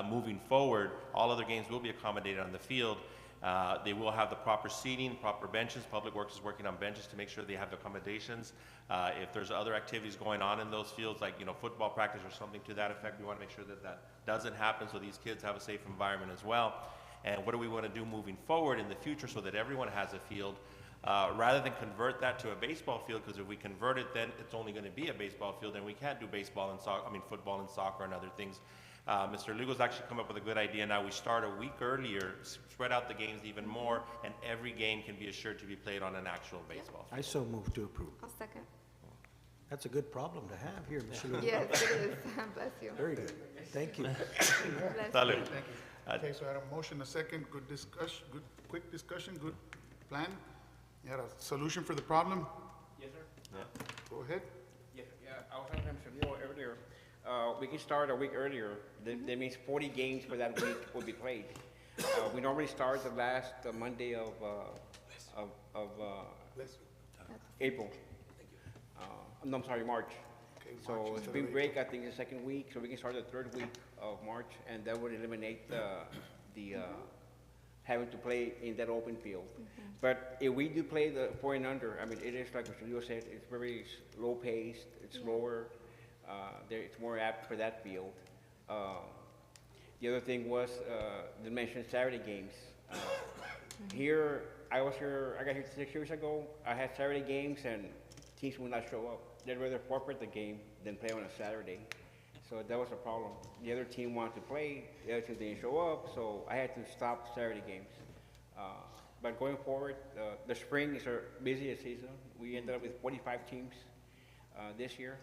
Moving forward, all other games will be accommodated on the field. They will have the proper seating, proper benches. Public Works is working on benches to make sure they have the accommodations. If there's other activities going on in those fields, like football practice or something to that effect, we want to make sure that doesn't happen, so these kids have a safe environment as well. And what do we want to do moving forward in the future so that everyone has a field? Rather than convert that to a baseball field, because if we convert it, then it's only going to be a baseball field, and we can't do baseball and football and soccer and other things. Mr. Lugo's actually come up with a good idea now. We start a week earlier, spread out the games even more, and every game can be assured to be played on an actual baseball field. I so move to approve. I'll second. That's a good problem to have here, Mr. Lugo. Yes, it is. Bless you. Very good. Thank you. Bless Salud. you. Thank you. Okay, so I had a motion, a second, good discussion, quick discussion, good plan. You had a solution for the problem? Yes, sir. Go ahead. Yeah, I was telling Mr. Leo earlier, we can start a week earlier. That means 40 games for that week will be played. We normally start the last Monday of April. No, I'm sorry, March. Okay, March So instead spring of break, I think, is the second week, so we can start the third week of March, and that would eliminate the having to play in that open field. But if we do play the 4 and under, it is like Mr. Leo said, it's very low paced, it's slower, it's more apt for that field. The other thing was, they mentioned Saturday games. Here, I got here 6 years ago, I had Saturday games and teams would not show up. They'd rather forfeit the game than play on a Saturday. So that was a problem. The other team wanted to play, the other team didn't show up, so I had to stop Saturday games. But going forward, the spring is our busiest season. We ended up with 45 teams this year.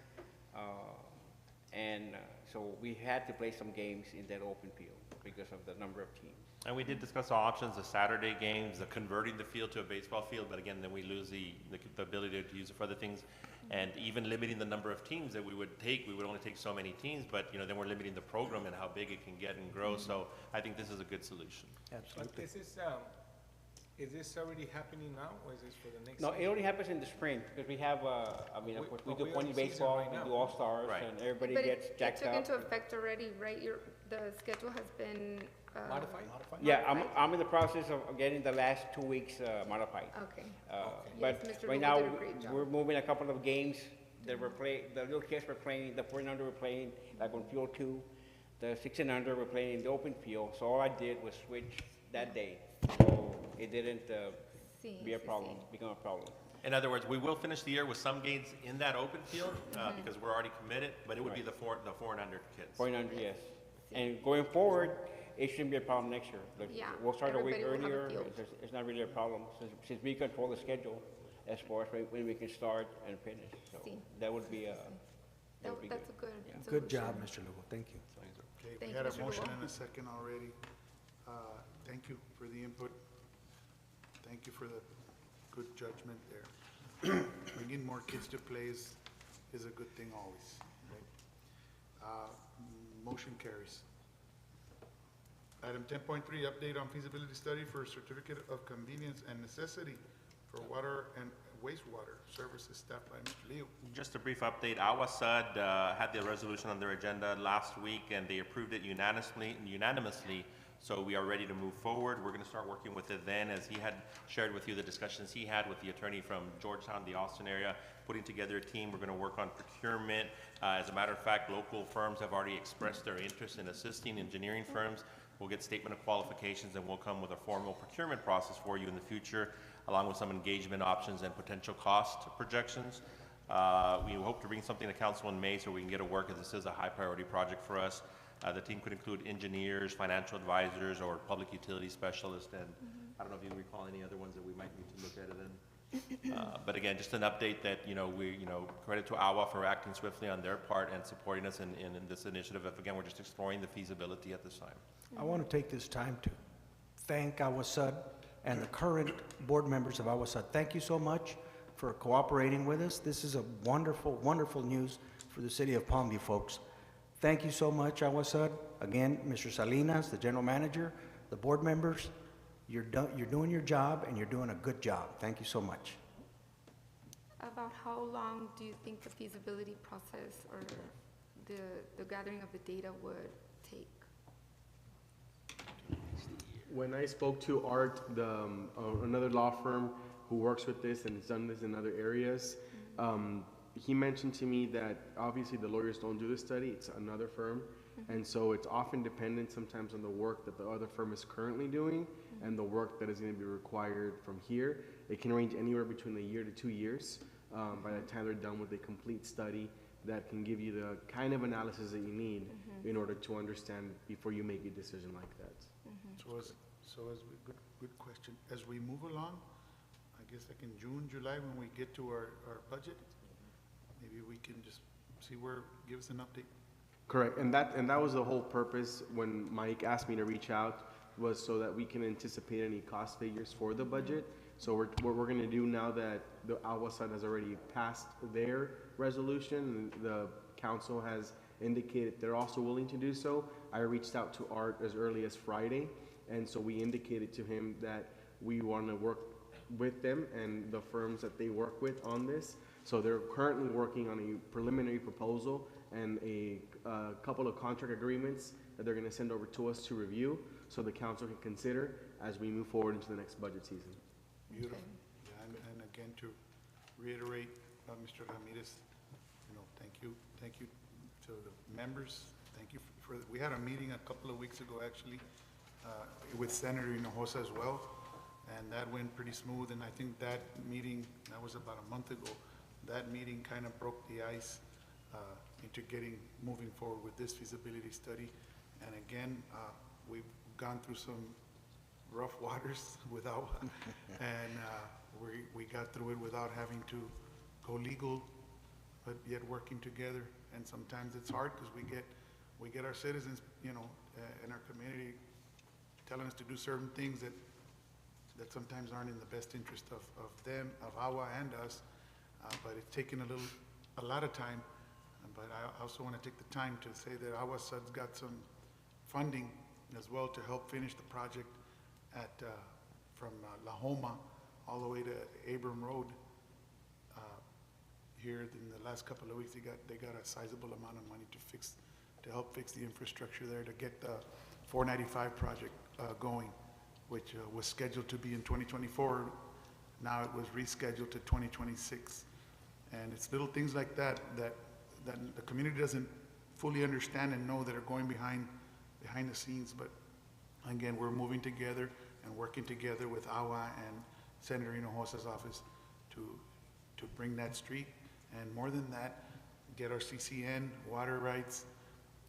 So we had to play some games in that open field because of the number of teams. And we did discuss options, the Saturday games, the converting the field to a baseball field, but again, then we lose the ability to use it for other things. And even limiting the number of teams that we would only take so many teams, but then we're limiting the program and how big it can get and grow. So I think this is a good solution. Absolutely. Is this already happening now, or is this for the next? No, it only happens in the spring, because we have, of course, we do we are pony in season baseball, right we now. do all-stars, Right. and everybody But gets it jacked took up. into effect already, right? The schedule has been. Modified? Yeah, I'm in the process of getting the last 2 weeks modified. Okay. But Yes, Mr. right Lugo now, did a great job. we're moving a couple of games that the little kids were playing, the 4 and under were playing, like on field 2. The 6 and under were playing in the open field, so all I did was switch that day. So it didn't become a problem. In other words, we will finish the year with some games in that open field because we're already committed, but it would be the four and under kids. 4 and under, yes. And going forward, it shouldn't be a problem next year. Like, Yeah, we'll start a week everybody will have a earlier. field. It's not really a problem, since we control the schedule as far as when we can start and finish. So See. that would be, That's a good solution. Good job, Mr. Lugo. Thank you. Okay, Thank we had you, a Mr. motion Lugo. and a second already. Thank you for the input. Thank you for the good judgment there. Bringing more kids to play is a good thing always, right? Motion carries. Item 10.3, update on feasibility study for certificate of convenience and necessity for water and wastewater services, staff by Mr. Leo. Just a brief update, Awasud had the resolution on their agenda last week and they approved it unanimously. So we are ready to move forward. We're going to start working with it then, as he had shared with you the discussions he had with the attorney from Georgetown, the Austin area, putting together a team. We're going to work on procurement. As a matter of fact, local firms have already expressed their interest in assisting engineering firms. We'll get statement of qualifications and we'll come with a formal procurement process for you in the future, along with some engagement options and potential cost projections. We hope to bring something to council in May so we can get to work, as this is a high priority project for us. The team could include engineers, financial advisors, or public utility specialists, and I don't know if you recall any other ones that we might need to look at it in. But again, just an update that, credit to AWA for acting swiftly on their part and supporting us in this initiative. Again, we're just exploring the feasibility at this time. I want to take this time to thank Awasud and the current board members of Awasad. Thank you so much for cooperating with us. This is a wonderful, wonderful news for the city of Palmview, folks. Thank you so much, Awasad. Again, Mr. Salinas, the general manager, the board members, you're doing your job, and you're doing a good job. Thank you so much. About how long do you think the feasibility process or the gathering of the data would take? When I spoke to Art, another law firm who works with this and has done this in other areas, he mentioned to me that obviously the lawyers don't do the study, it's another firm. And so it's often dependent sometimes on the work that the other firm is currently doing and the work that is going to be required from here. It can range anywhere between a year to 2 years by the time they're done with a complete study that can give you the kind of analysis that you need in order to understand before you make a decision like that. Good question. As we move along, I guess like in June, July, when we get to our budget, maybe we can just see give us an update. Correct, and that was the whole purpose when Mike asked me to reach out, was so that we can anticipate any cost figures for the budget. So what we're gonna do now that the Awasad has already passed their resolution, and the council has indicated they're also willing to do so, I reached out to Art as early as Friday, and so we indicated to him that we wanna work with them and the firms that they work with on this. So they're currently working on a preliminary proposal and a couple of contract agreements that they're gonna send over to us to review, so the council can consider as we move forward into the next budget season. Beautiful. Yeah, and again, to reiterate, Mr. Ramirez, thank you to the members. Thank you we had a meeting a couple of weeks ago, actually, with Senator Hinojosa as well, and that went pretty smooth, and I think that meeting, that was about a month ago, that meeting kind of broke the ice into moving forward with this feasibility study. And again, we've gone through some rough waters without, and we got through it without having to go legal, but yet working together. And sometimes it's hard because we get our citizens, in our community telling us to do certain things that sometimes aren't in the best interest of them, of AWA and us, but it's taken a lot of time. But I also want to take the time to say that Awasad's got some funding as well to help finish the project from La Homa all the way to Abram Road. Here in the last couple of weeks, they got a sizable amount of money to help fix the infrastructure there, to get the 495 project going, which was scheduled to be in 2024. Now it was rescheduled to 2026. And it's little things like that the community doesn't fully understand and know that are going behind the scenes. But again, we're moving together and working together with AWA and Senator Hinojosa's office to bring that street, and more than that, get our CCN, water rights,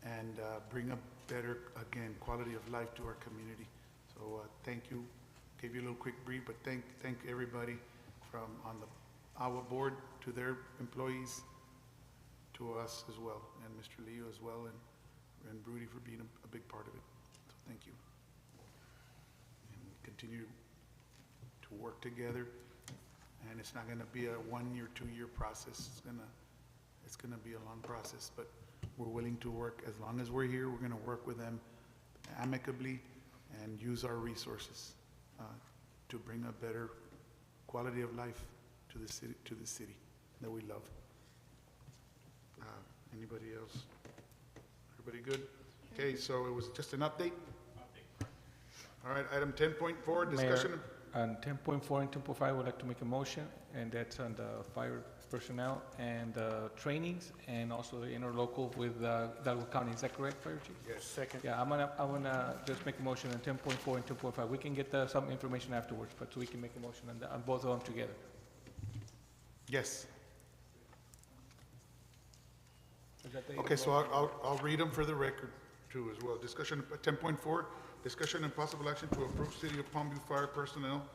and bring a better, again, quality of life to our community. So thank you. Gave you a little quick brief, but thank everybody from on the AWA board, to their employees, to us as well, and Mr. Leo as well, and Rudy for being a big part of it. So thank you. And continue to work together, and it's not gonna be a 1 year, 2 year process. It's gonna be a long process, but we're willing to work. As long as we're here, we're gonna work with them amicably and use our resources to bring a better quality of life to the city that we love. Anybody else? Everybody good? Okay, so it was just an update? All right, item 10.4, discussion. Mayor, on 10.4 and 10.5, I would like to make a motion, and that's on the fire personnel and trainings, and also the interlocal with Hidalgo County. Is that correct, Fire Chief? Yes. Second. Yeah, I'm gonna just make a motion on 10.4 and 10.5. We can get some information afterwards, but we can make a motion on both of them together. Yes. Is that the- Okay, so I'll read them for the record too as well. Discussion, 10.4, discussion and possible action to approve City of Palmview fire personnel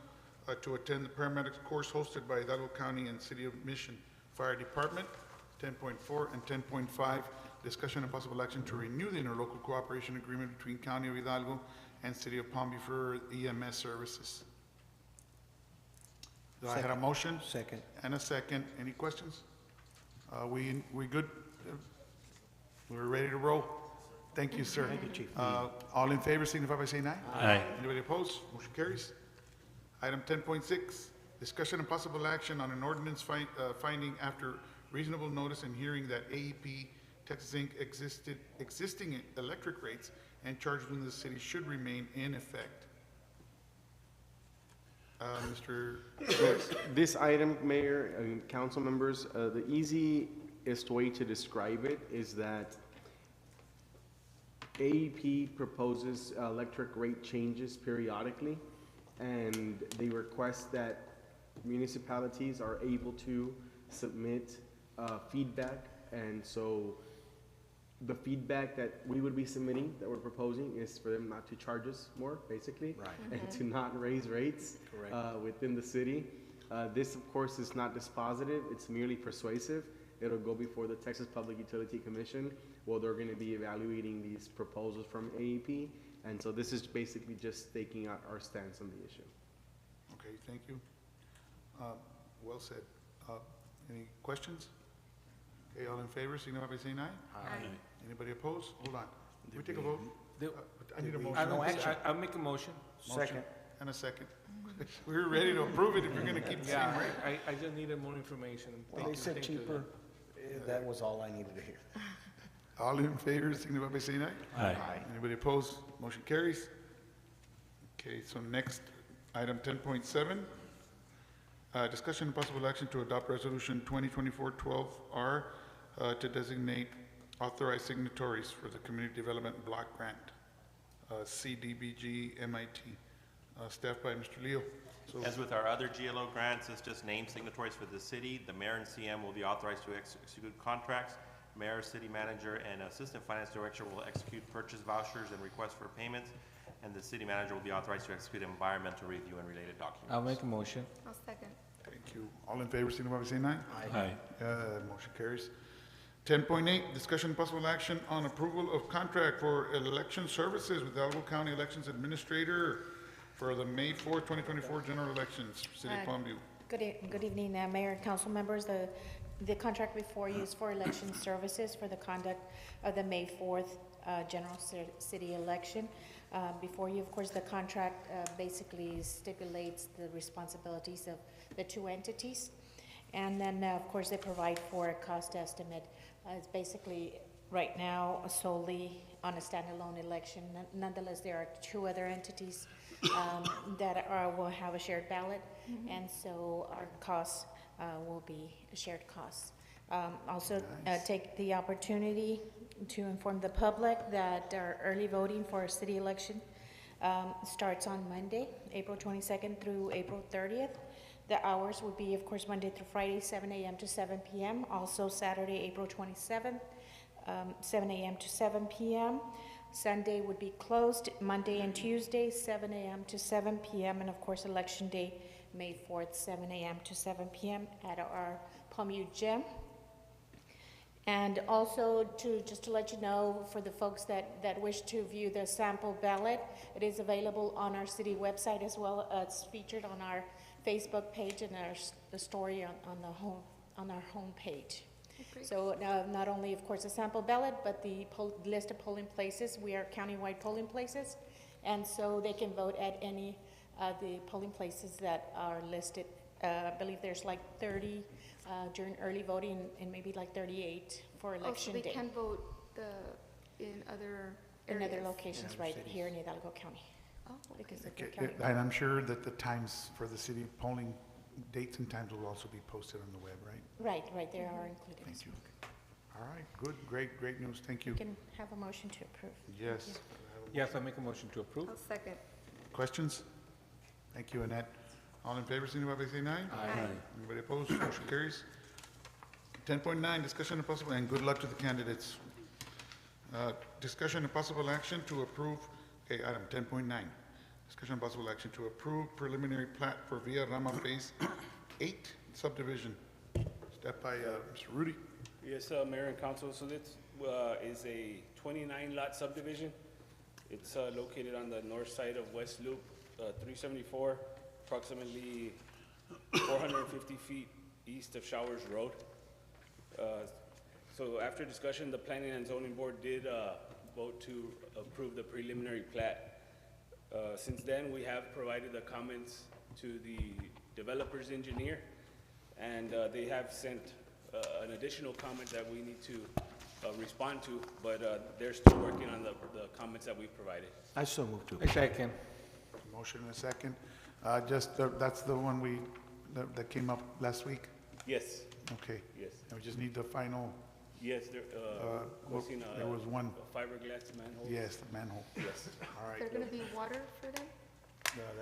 to attend the paramedics course hosted by Hidalgo County and City of Mission Fire Department. 10.4 and 10.5, discussion and possible action to renew the interlocal cooperation agreement between County of Hidalgo and City of Palmview for EMS services. Do I have a motion? Second. And a second. Any questions? We good? We're ready to roll? Thank you, sir. Thank you, Chief. All in favor, signify by saying aye. Aye. Anybody opposed? Motion carries. Item 10.6, discussion and possible action on an ordinance finding after reasonable notice and hearing that AEP Texas Inc. existing electric rates and charges within the city should remain in effect. Mr. This item, Mayor and council members, the easiest way to describe it is that AEP proposes electric rate changes periodically, and they request that municipalities are able to submit feedback. And so the feedback that we would be submitting, that we're proposing, is for them not to charge us more, basically. Right. And to not raise rates Correct. within the city. This, of course, is not dispositive, it's merely persuasive. It'll go before the Texas Public Utility Commission, where they're gonna be evaluating these proposals from AEP. And so this is basically just staking out our stance on the issue. Okay, thank you. Well said. Any questions? Okay, all in favor, signify by saying aye. Aye. Anybody opposed? Hold on. We take a vote? I need a I motion. don't, I'll make a motion. Motion and a second. We're ready to approve it if you're gonna keep the same Yeah, rate. I just needed more information. Well, Thank they you, said thank you. cheaper. That was all I needed to hear. All in favor, signify by saying aye. Aye. Anybody opposed? Motion carries. Okay, so next, item 10.7, discussion and possible action to adopt resolution 2024-12R to designate authorized signatories for the Community Development Block Grant, CDBG MIT, staffed by Mr. Leo. So, As with our other GLO grants, it's just named signatories for the city. The mayor and CM will be authorized to execute contracts. Mayor, city manager, and assistant finance director will execute purchase vouchers and requests for payments, and the city manager will be authorized to execute environmental review and related documents. I'll make a motion. I'll second. thank you. All in favor, signify by saying aye. Aye. Motion carries. 10.8, discussion and possible action on approval of contract for election services with Hidalgo County Elections Administrator for the May 4th, 2024 general elections, City of Palmview. Good evening, Mayor and council members. The contract before you is for election services for the conduct of the May 4th general city election. Before you, of course, the contract basically stipulates the responsibilities of the two entities. And then, of course, they provide for a cost estimate. It's basically, right now, solely on a standalone election. Nonetheless, there are two other entities that will have a shared ballot, and so our costs will be shared costs. Also, take the opportunity to inform the public that our early voting for our city election starts on Monday, April 22nd through April 30th. The hours would be, of course, Monday through Friday, 7 a.m. to 7 p.m. Also Saturday, April 27th, 7 a.m. to 7 p.m. Sunday would be closed, Monday and Tuesday, 7 a.m. to 7 p.m. And of course, Election Day, May 4th, 7 a.m. to 7 p.m. at our Palmview Gym. And also just to let you know, for the folks that wish to view the sample ballot, it is available on our city website as well. It's featured on our Facebook page and the story on our home page. So not only, of course, a sample ballot, but the list of polling places. We are countywide polling places, and so they can vote at any of the polling places that are listed. I believe there's like 30 during early voting and maybe like 38 for election Oh, so day. they can vote in other In other areas? locations, right here in Hidalgo County. Oh, Because of Okay, the county. and I'm sure that the times for the city polling dates and times will also be posted on the web, right? Right, they are included. Thank you. All right, good, great news, thank you. You can have a motion to approve. Yes. Yes, I'll make a motion to approve. I'll second. Questions? Thank you, Annette. All in favor, signify by saying aye. Aye. Anybody opposed? Motion carries. 10.9, discussion and possible, and good luck to the candidates. Discussion and possible action to approve, okay, item 10.9. Discussion and possible action to approve preliminary plat for Villa Rama Phase 8 subdivision. Step by Mr. Rudy. Yes, Mayor and Council, so this is a 29-lot subdivision. It's located on the north side of West Loop 374, approximately 450 feet east of Showers Road. So after discussion, the Planning and Zoning Board did vote to approve the preliminary plat. Since then, we have provided the comments to the developer's engineer, and they have sent an additional comment that we need to respond to, but they're still working on the comments that we provided. I so move to. I second. Motion and a second. That's the one that came up last week? Yes, Okay. yes, And we just need the final, yes, there, missing there was one, a fiberglass manhole. yes, the manhole. Yes. All Is there right. gonna be water for them?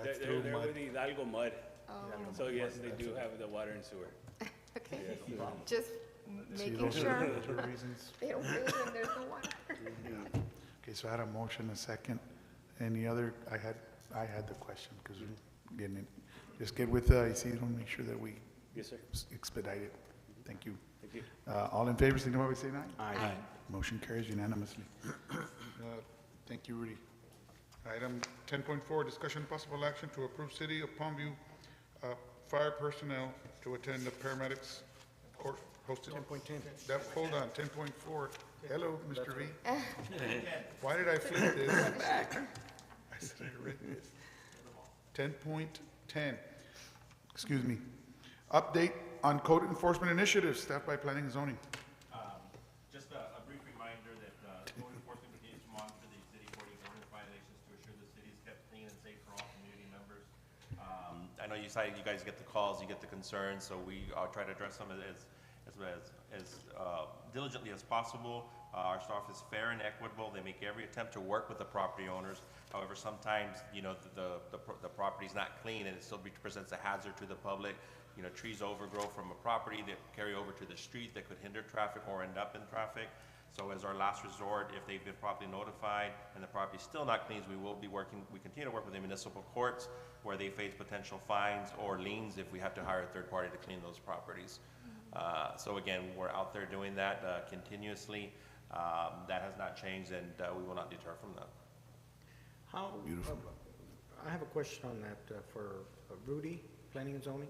That's They're through with the Hidalgo mud, Oh, so yes, they do have the water and sewer. okay. Yes. Just See, making those are sure those are reasons. they don't build and there's no water. Okay, so I had a motion, a second. Any other, I had the question, because we're getting it. Just get with Isidro, make sure that we Yes, sir. expedite it. Thank you. Thank you. All in favor, signify by saying aye. Aye. Motion carries unanimously. Thank you, Rudy. Item 10.4, discussion and possible action to approve City of Palmview fire personnel to attend the paramedics court hosted. 10.10. Hold on, 10.4. Hello, Mr. V. Why did I flip this? I said I read this. 10.10. Excuse me. Update on code enforcement initiatives, staff by planning and zoning. Just a brief reminder that code enforcement continues to monitor the city according ordinance violations to assure the city is kept clean and safe for all community members. I know you guys get the calls, you get the concerns, so we try to address them as diligently as possible. Our staff is fair and equitable. They make every attempt to work with the property owners. However, sometimes, the property's not clean and it still presents a hazard to the public. Trees overgrow from a property that carry over to the street that could hinder traffic or end up in traffic. So as our last resort, if they've been properly notified and the property's still not clean, we continue to work with the municipal courts where they face potential fines or liens if we have to hire a third party to clean those properties. So again, we're out there doing that continuously. That has not changed, and we will not deter from that. How, I have a question on that for Rudy, planning and zoning.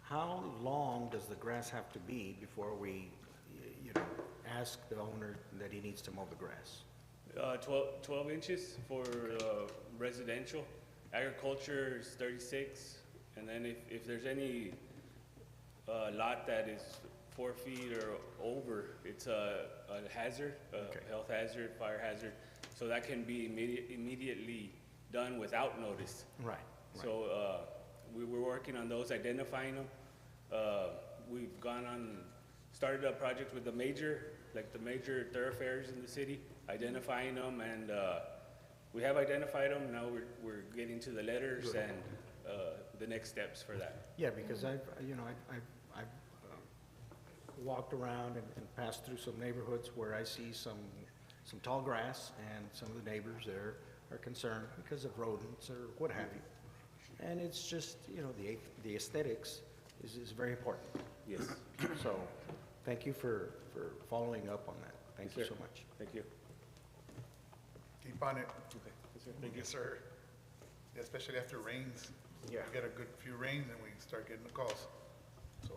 How long does the grass have to be before we, ask the owner that he needs to mow the grass? 12 inches for residential. Agriculture is 36, and then if there's any lot that is 4 feet or over, it's a hazard, health hazard, fire hazard, so that can be immediately done without notice. Right. So we were working on those, identifying them. We've started a project with the major thoroughfares in the city, identifying them, and we have identified them. Now we're getting to the letters and the next steps for that. Yeah, because I've walked around and passed through some neighborhoods where I see some tall grass, and some of the neighbors there are concerned because of rodents or what have you. And it's just, the aesthetics is very important. Yes. So, thank you for following up on that. Thank you so much. Thank you. Keep on it. Okay. Yes, sir. Thank you, sir. Especially after rains. Yeah. We get a good few rains and we start getting the calls. So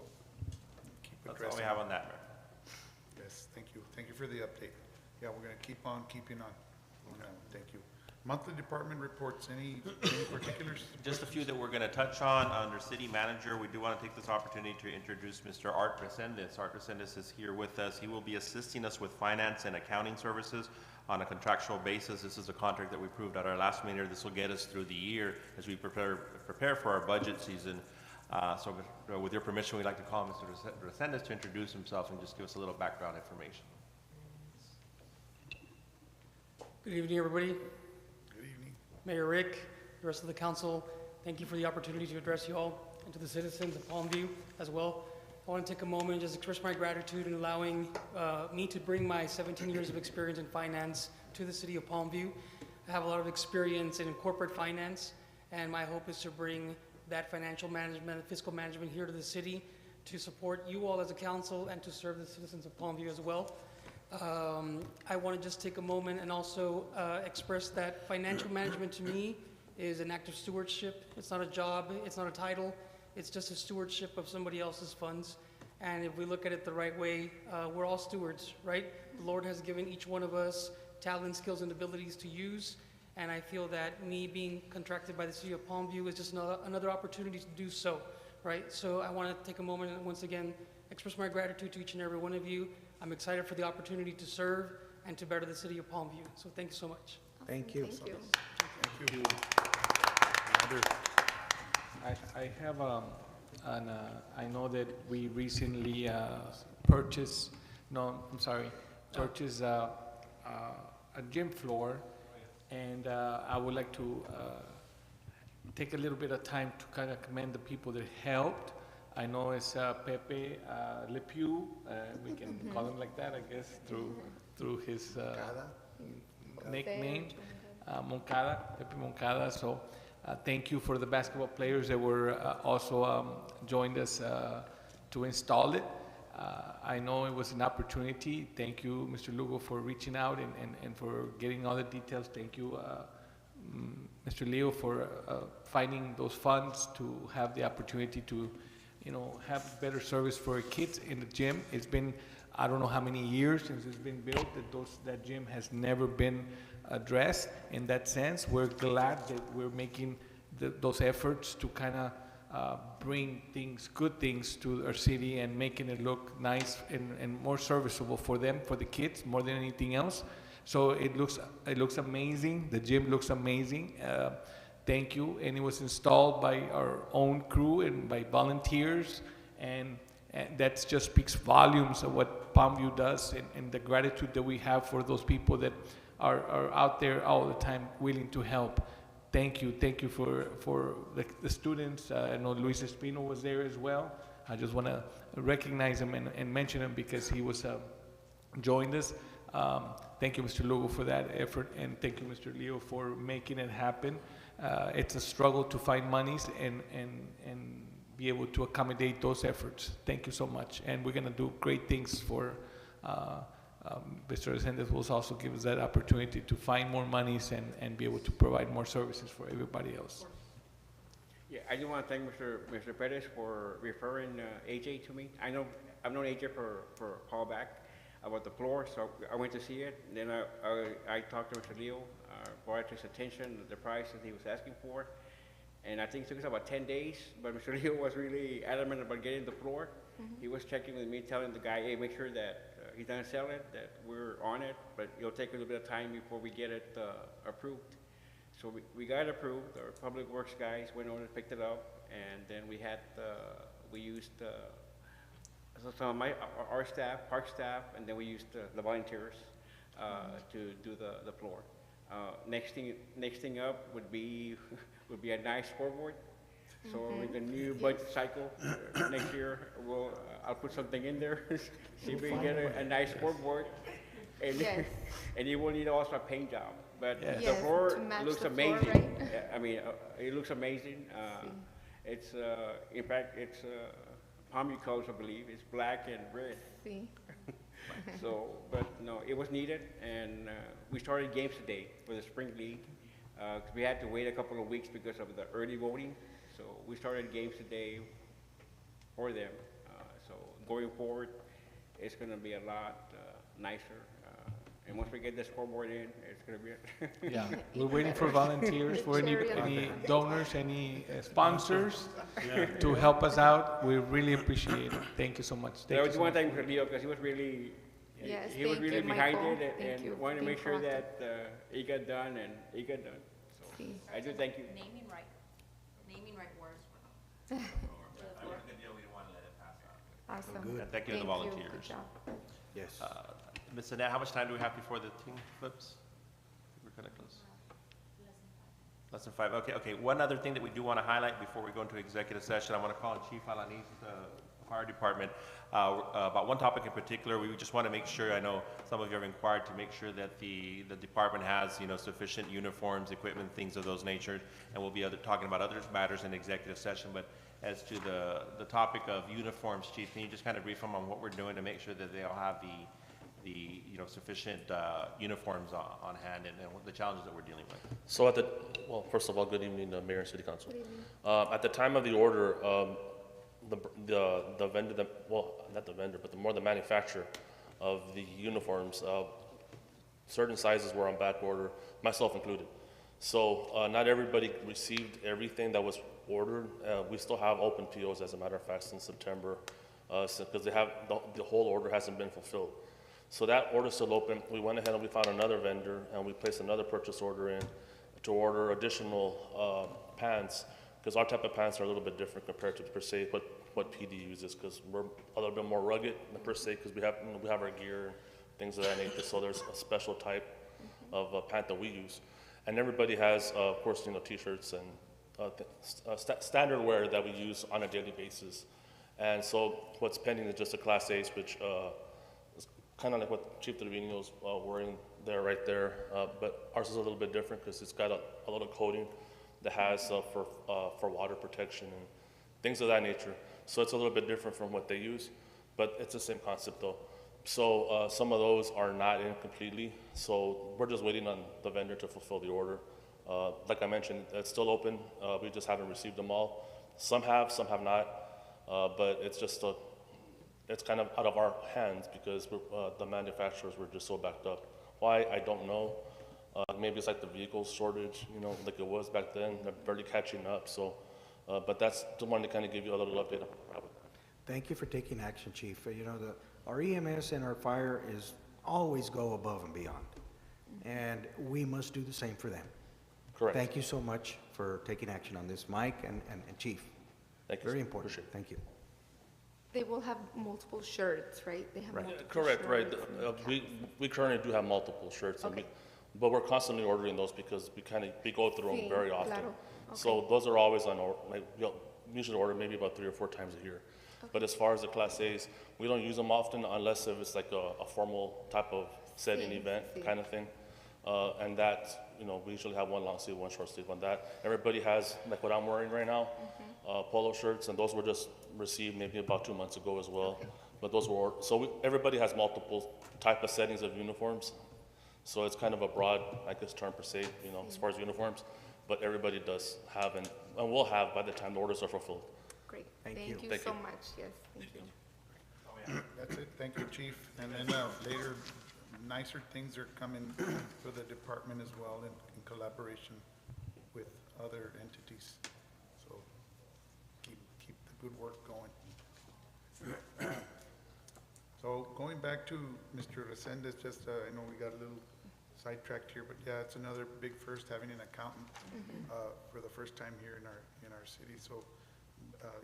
keep That's all addressing. we have on that, Mayor. Yes, thank you. Thank you for the update. Yeah, we're gonna keep on keeping on that one. Thank you. Monthly department reports, any particulars? Just a few that we're going to touch on. Under city manager, we do want to take this opportunity to introduce Mr. Art Resendez. Art Resendez is here with us. He will be assisting us with finance and accounting services on a contractual basis. This is a contract that we approved at our last meeting. This will get us through the year as we prepare for our budget season. So with your permission, we'd like to call Mr. Resendez to introduce himself and just give us a little background information. Good evening, everybody. Good evening. Mayor Rick, the rest of the council, thank you for the opportunity to address you all and to the citizens of Palmview as well. I want to take a moment and just express my gratitude in allowing me to bring my 17 years of experience in finance to the city of Palmview. I have a lot of experience in corporate finance, and my hope is to bring that financial management and fiscal management here to the city to support you all as a council and to serve the citizens of Palmview as well. I want to just take a moment and also express that financial management to me is an act of stewardship. It's not a job, it's not a title. It's just a stewardship of somebody else's funds. And if we look at it the right way, we're all stewards, right? The Lord has given each one of us talent, skills, and abilities to use. And I feel that me being contracted by the city of Palmview is just another opportunity to do so, right? So I want to take a moment and once again express my gratitude to each and every one of you. I'm excited for the opportunity to serve and to better the city of Palmview. So thank you so much. Thank you. Thank you. Thank you. I have, I know that we recently purchased a gym floor, and I would like to take a little bit of time to kind of commend the people that helped. I know it's Pepe Le Pew, we can call him like that, I guess, through his nickname, Moncada, Pepe Moncada. So thank you for the basketball players that were also joined us to install it. I know it was an opportunity. Thank you, Mr. Lugo, for reaching out and for getting all the details. Thank you, Mr. Leo, for finding those funds to have the opportunity to, have better service for kids in the gym. It's been, I don't know how many years since it's been built that gym has never been addressed. In that sense, we're glad that we're making those efforts to kind of bring good things to our city and making it look nice and more serviceable for them, for the kids, more than anything else. So it looks amazing. The gym looks amazing. Thank you. And it was installed by our own crew and by volunteers, and that just speaks volumes of what Palmview does and the gratitude that we have for those people that are out there all the time willing to help. Thank you for the students. I know Luis Espino was there as well. I just want to recognize him and mention him because he was joined us. Thank you, Mr. Lugo, for that effort, and thank you, Mr. Leo, for making it happen. It's a struggle to find monies and be able to accommodate those efforts. Thank you so much, and we're going to do great things for Mr. Resendez will also give us that opportunity to find more monies and be able to provide more services for everybody else. Yeah, I do want to thank Mr. Perez for referring AJ to me. I've known AJ for a call back about the floor, so I went to see it. And then I talked to Mr. Leo, brought it to his attention the price that he was asking for, and I think it took us about 10 days. But Mr. Leo was really adamant about getting the floor. He was checking with me, telling the guy, "Hey, make sure that he's gonna sell it, that we're on it, but it'll take a little bit of time before we get it approved." So we got it approved. Our public works guys went over and picked it up, and then we used some of our staff, park staff, and then we used the volunteers to do the floor. Next thing up would be a nice scoreboard. So with the new budget cycle next year, I'll put something in there, see if we can get a nice scoreboard. And, Yes. and you will need also a paint job. But Yes, the floor to match looks the floor, amazing. right? I mean, it looks amazing. It's, in fact, it's Palmview colors, I believe. It's black and red. See? So, but no, it was needed, and we started games today for the spring league. 'Cause we had to wait a couple of weeks because of the early voting. So we started games today for them. So going forward, it's going to be a lot nicer. And once we get the scoreboard in, it's going to be. Yeah, we're waiting for volunteers, for any donors, any sponsors to help us out. We really appreciate it. Thank you so much. So I just want to thank Leo because he was really, Yes, he was thank really you, behind Michael. it Thank and you wanted to for make sure being that it got done and it got done. So Sí. I do thank you. Naming right words. Awesome. And thank you to the volunteers. Good job. Yes. Ms. Annette, how much time do we have before the team flips? We're kind of close. Less than 5. Okay. One other thing that we do want to highlight before we go into executive session, I want to call on Chief Alanis, the fire department, about one topic in particular. We just want to make sure, I know some of you have inquired, to make sure that the department has, sufficient uniforms, equipment, things of those nature, and we'll be talking about other matters in executive session. But as to the topic of uniforms, Chief, can you just kind of brief them on what we're doing to make sure that they all have the, sufficient uniforms on hand and what the challenges that we're dealing with? So well, first of all, good evening, Mayor and City Council. At the time of the order, the vendor, well, not the vendor, but the manufacturer of the uniforms, certain sizes were on back order, myself included. So not everybody received everything that was ordered. We still have open POs, as a matter of fact, since September, because the whole order hasn't been fulfilled. So that order's still open. We went ahead and we found another vendor, and we placed another purchase order in to order additional pants, because our type of pants are a little bit different compared to, per se, what PD uses, because we're a little bit more rugged, per se, because we have our gear and things of that nature. So there's a special type of pant that we use. And everybody has, of course, T-shirts and standard wear that we use on a daily basis. And so what's pending is just a Class A's, which is kind of like what Chief Trevino's wearing there, right there. But ours is a little bit different because it's got a little coating that has for water protection and things of that nature. So it's a little bit different from what they use, but it's the same concept though. So some of those are not in completely, so we're just waiting on the vendor to fulfill the order. Like I mentioned, it's still open. We just haven't received them all. Some have not, but it's just it's kind of out of our hands because the manufacturers were just so backed up. Why, I don't know. Maybe it's like the vehicle shortage, like it was back then. They're barely catching up. So, but that's the one to kind of give you a little update. Thank you for taking action, Chief. Our EMS and our fire is always go above and beyond, and we must do the same for them. Correct. Thank you so much for taking action on this, Mike and Chief. Thank you. Very important. Appreciate it. Thank you. They will have multiple shirts, right? They have Right. multiple Correct, right. shirts. We currently do have multiple shirts, and Okay. but we're constantly ordering those because we go through them Sí, very often. claro. So those are always on order. We usually order maybe about 3 or 4 times a year. But as far as the Class A's, we don't use them often unless if it's like a formal type of setting Sí, event sí. kind of thing. And that, we usually have one long sleeve, one short sleeve on that. Everybody has, like what I'm wearing right now, polo shirts, and those were just received maybe about 2 months ago as well. But those were, everybody has multiple type of settings of uniforms. So it's kind of a broad, I guess, term per se, as far as uniforms. But everybody does have, and will have by the time the orders are fulfilled. Great. Thank Thank you. you Thank so you. much. Yes, thank you. That's it. Thank you, Chief. And then later, nicer things are coming for the department as well in collaboration with other entities. So keep the good work going. So going back to Mr. Resendez, just, I know we got a little sidetracked here, but yeah, it's another big first, having an accountant for the first time here in our city. So,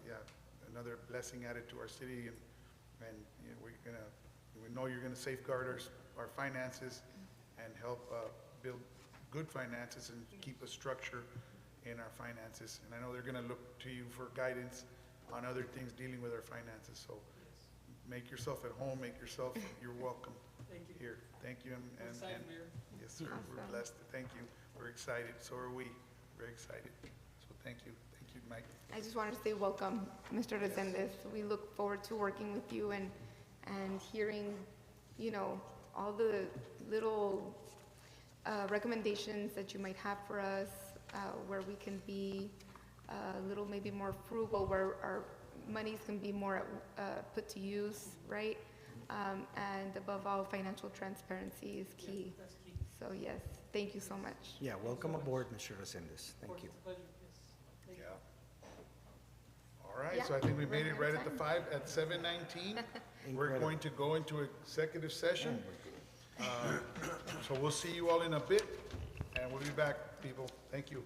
yeah, another blessing added to our city, and we know you're gonna safeguard our finances and help build good finances and keep a structure in our finances. And I know they're gonna look to you for guidance on other things dealing with our finances. So make yourself at home, you're welcome here. Thank you. And yes, sir, we're Awesome. blessed. Thank you. We're excited. So are we. Very excited. So thank you. Thank you, Mike. I just wanted to say welcome, Mr. Resendez. We look forward to working with you and hearing, all the little recommendations that you might have for us, where we can be a little maybe more frugal, where our monies can be more put to use, right? And above all, financial transparency is key. So yes, thank you so much. Yeah, welcome aboard, Mr. Resendez. Thank you. Yeah. All right, Yeah, so I think we we're made it right on at time. at 7:19. We're Incredible. going to go into executive session. So we'll see you all in a bit, and we'll be back, people. Thank you.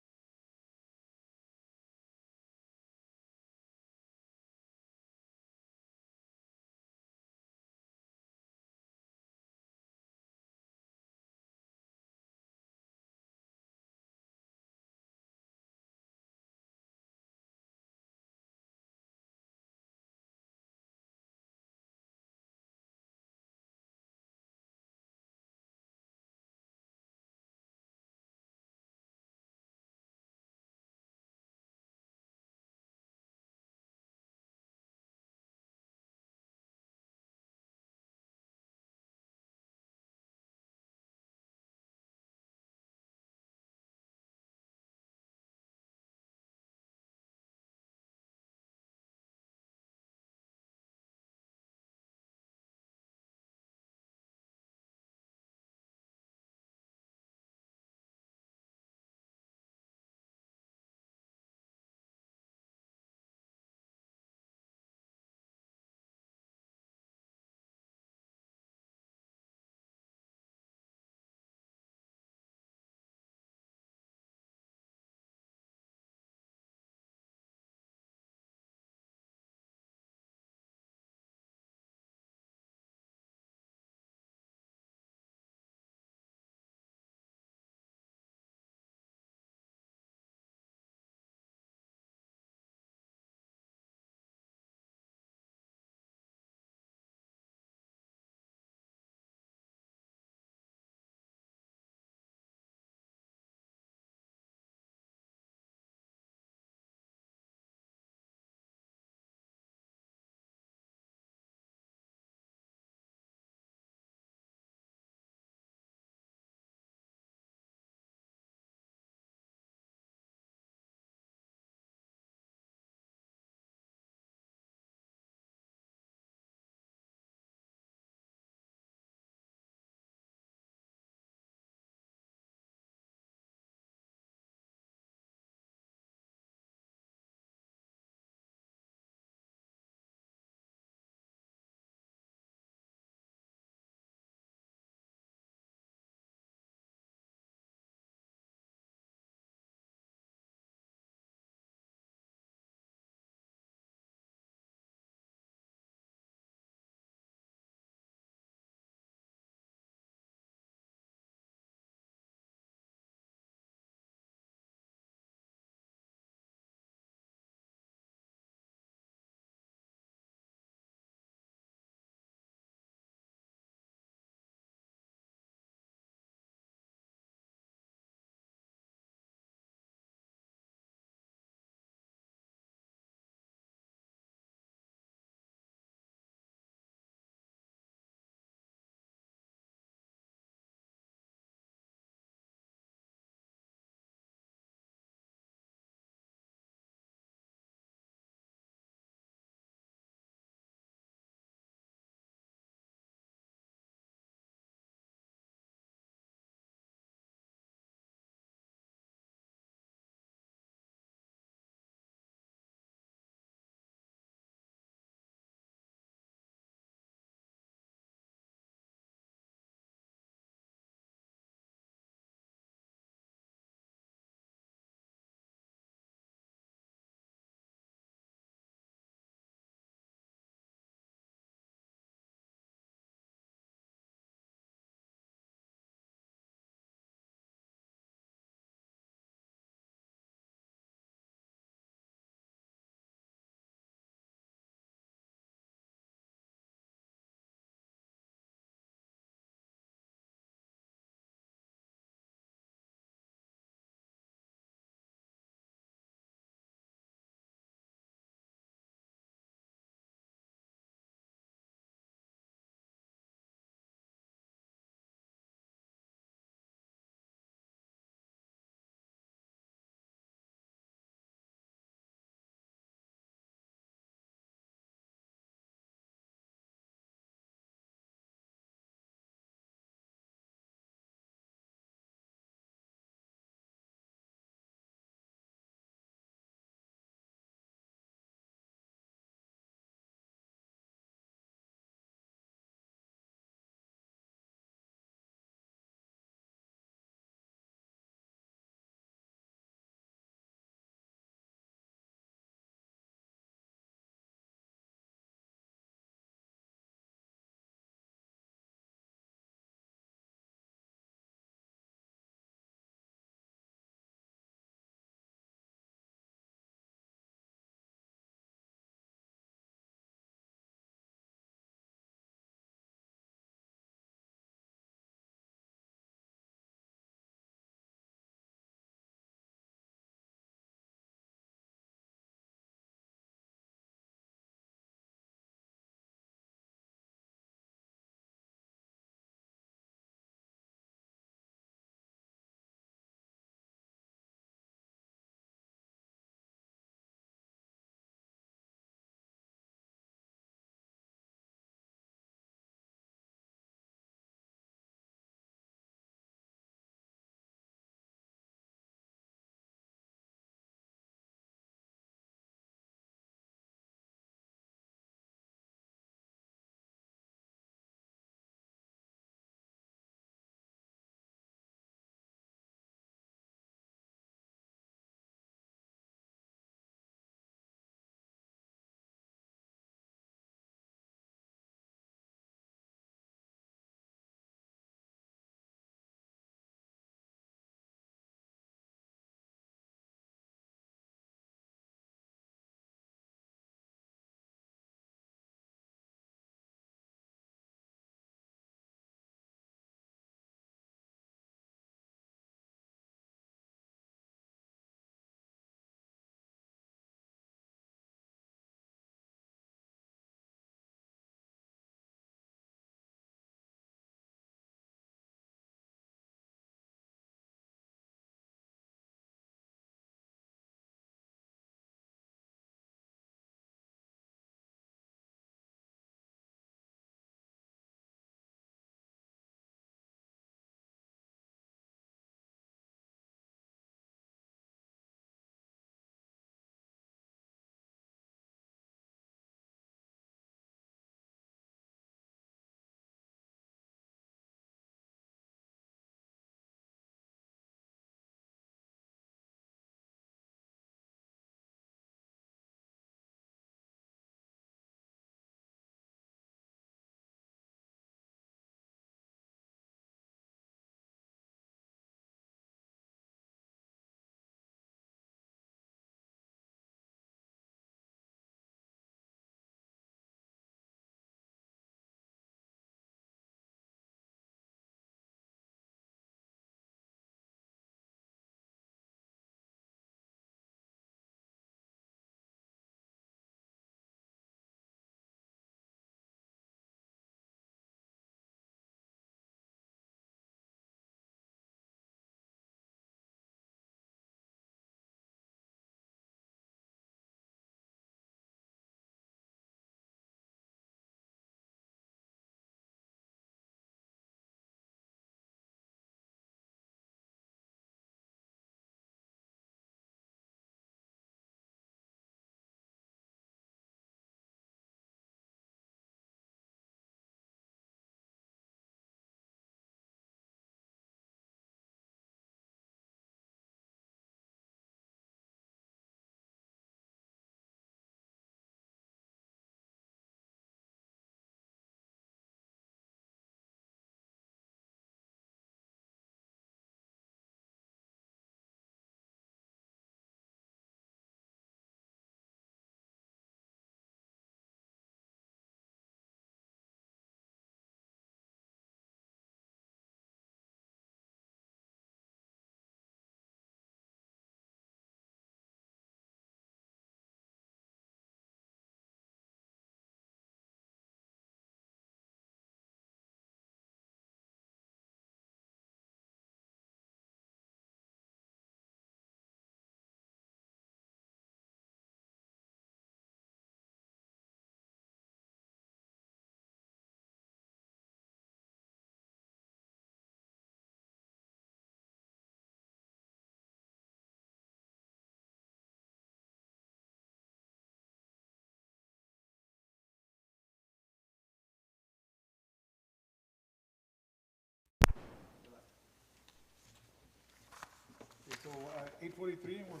8:43 and we're,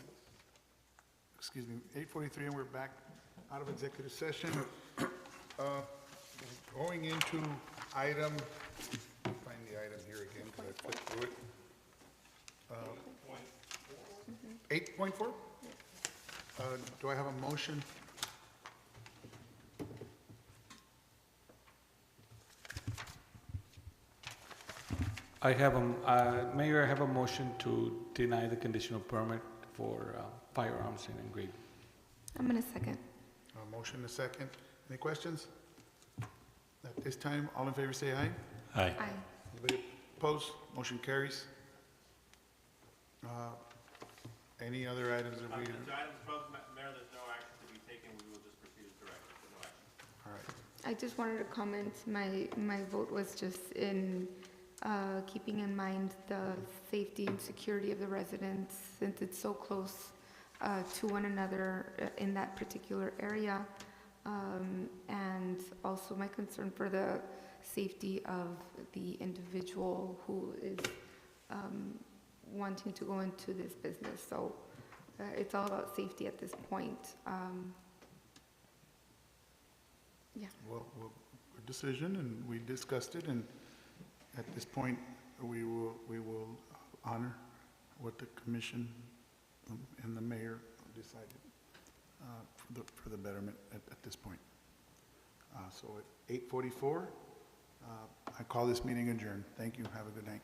excuse me, 8:43 and we're back out of executive session. Going into item, find the item here again, because I flipped through it. 8.4? Do I have a motion? I have Mayor, I have a motion to deny the conditional permit for firearms and engraving. I'm gonna second. A motion and a second. Any questions? At this time, all in favor say aye. Aye. Aye. Anybody opposed? Motion carries. Any other items that we, items proposed, Mayor, there's no action to be taken, we will just proceed as directed, so no action. all right. I just wanted to comment, my vote was just in keeping in mind the safety and security of the residents, since it's so close to one another in that particular area. And also my concern for the safety of the individual who is wanting to go into this business. So it's all about safety at this point. Yeah. Well, good decision, and we discussed it, and at this point, we will honor what the commission and the mayor decided for the betterment at this point. So at 8:44, I call this meeting adjourned. Thank you. Have a good night.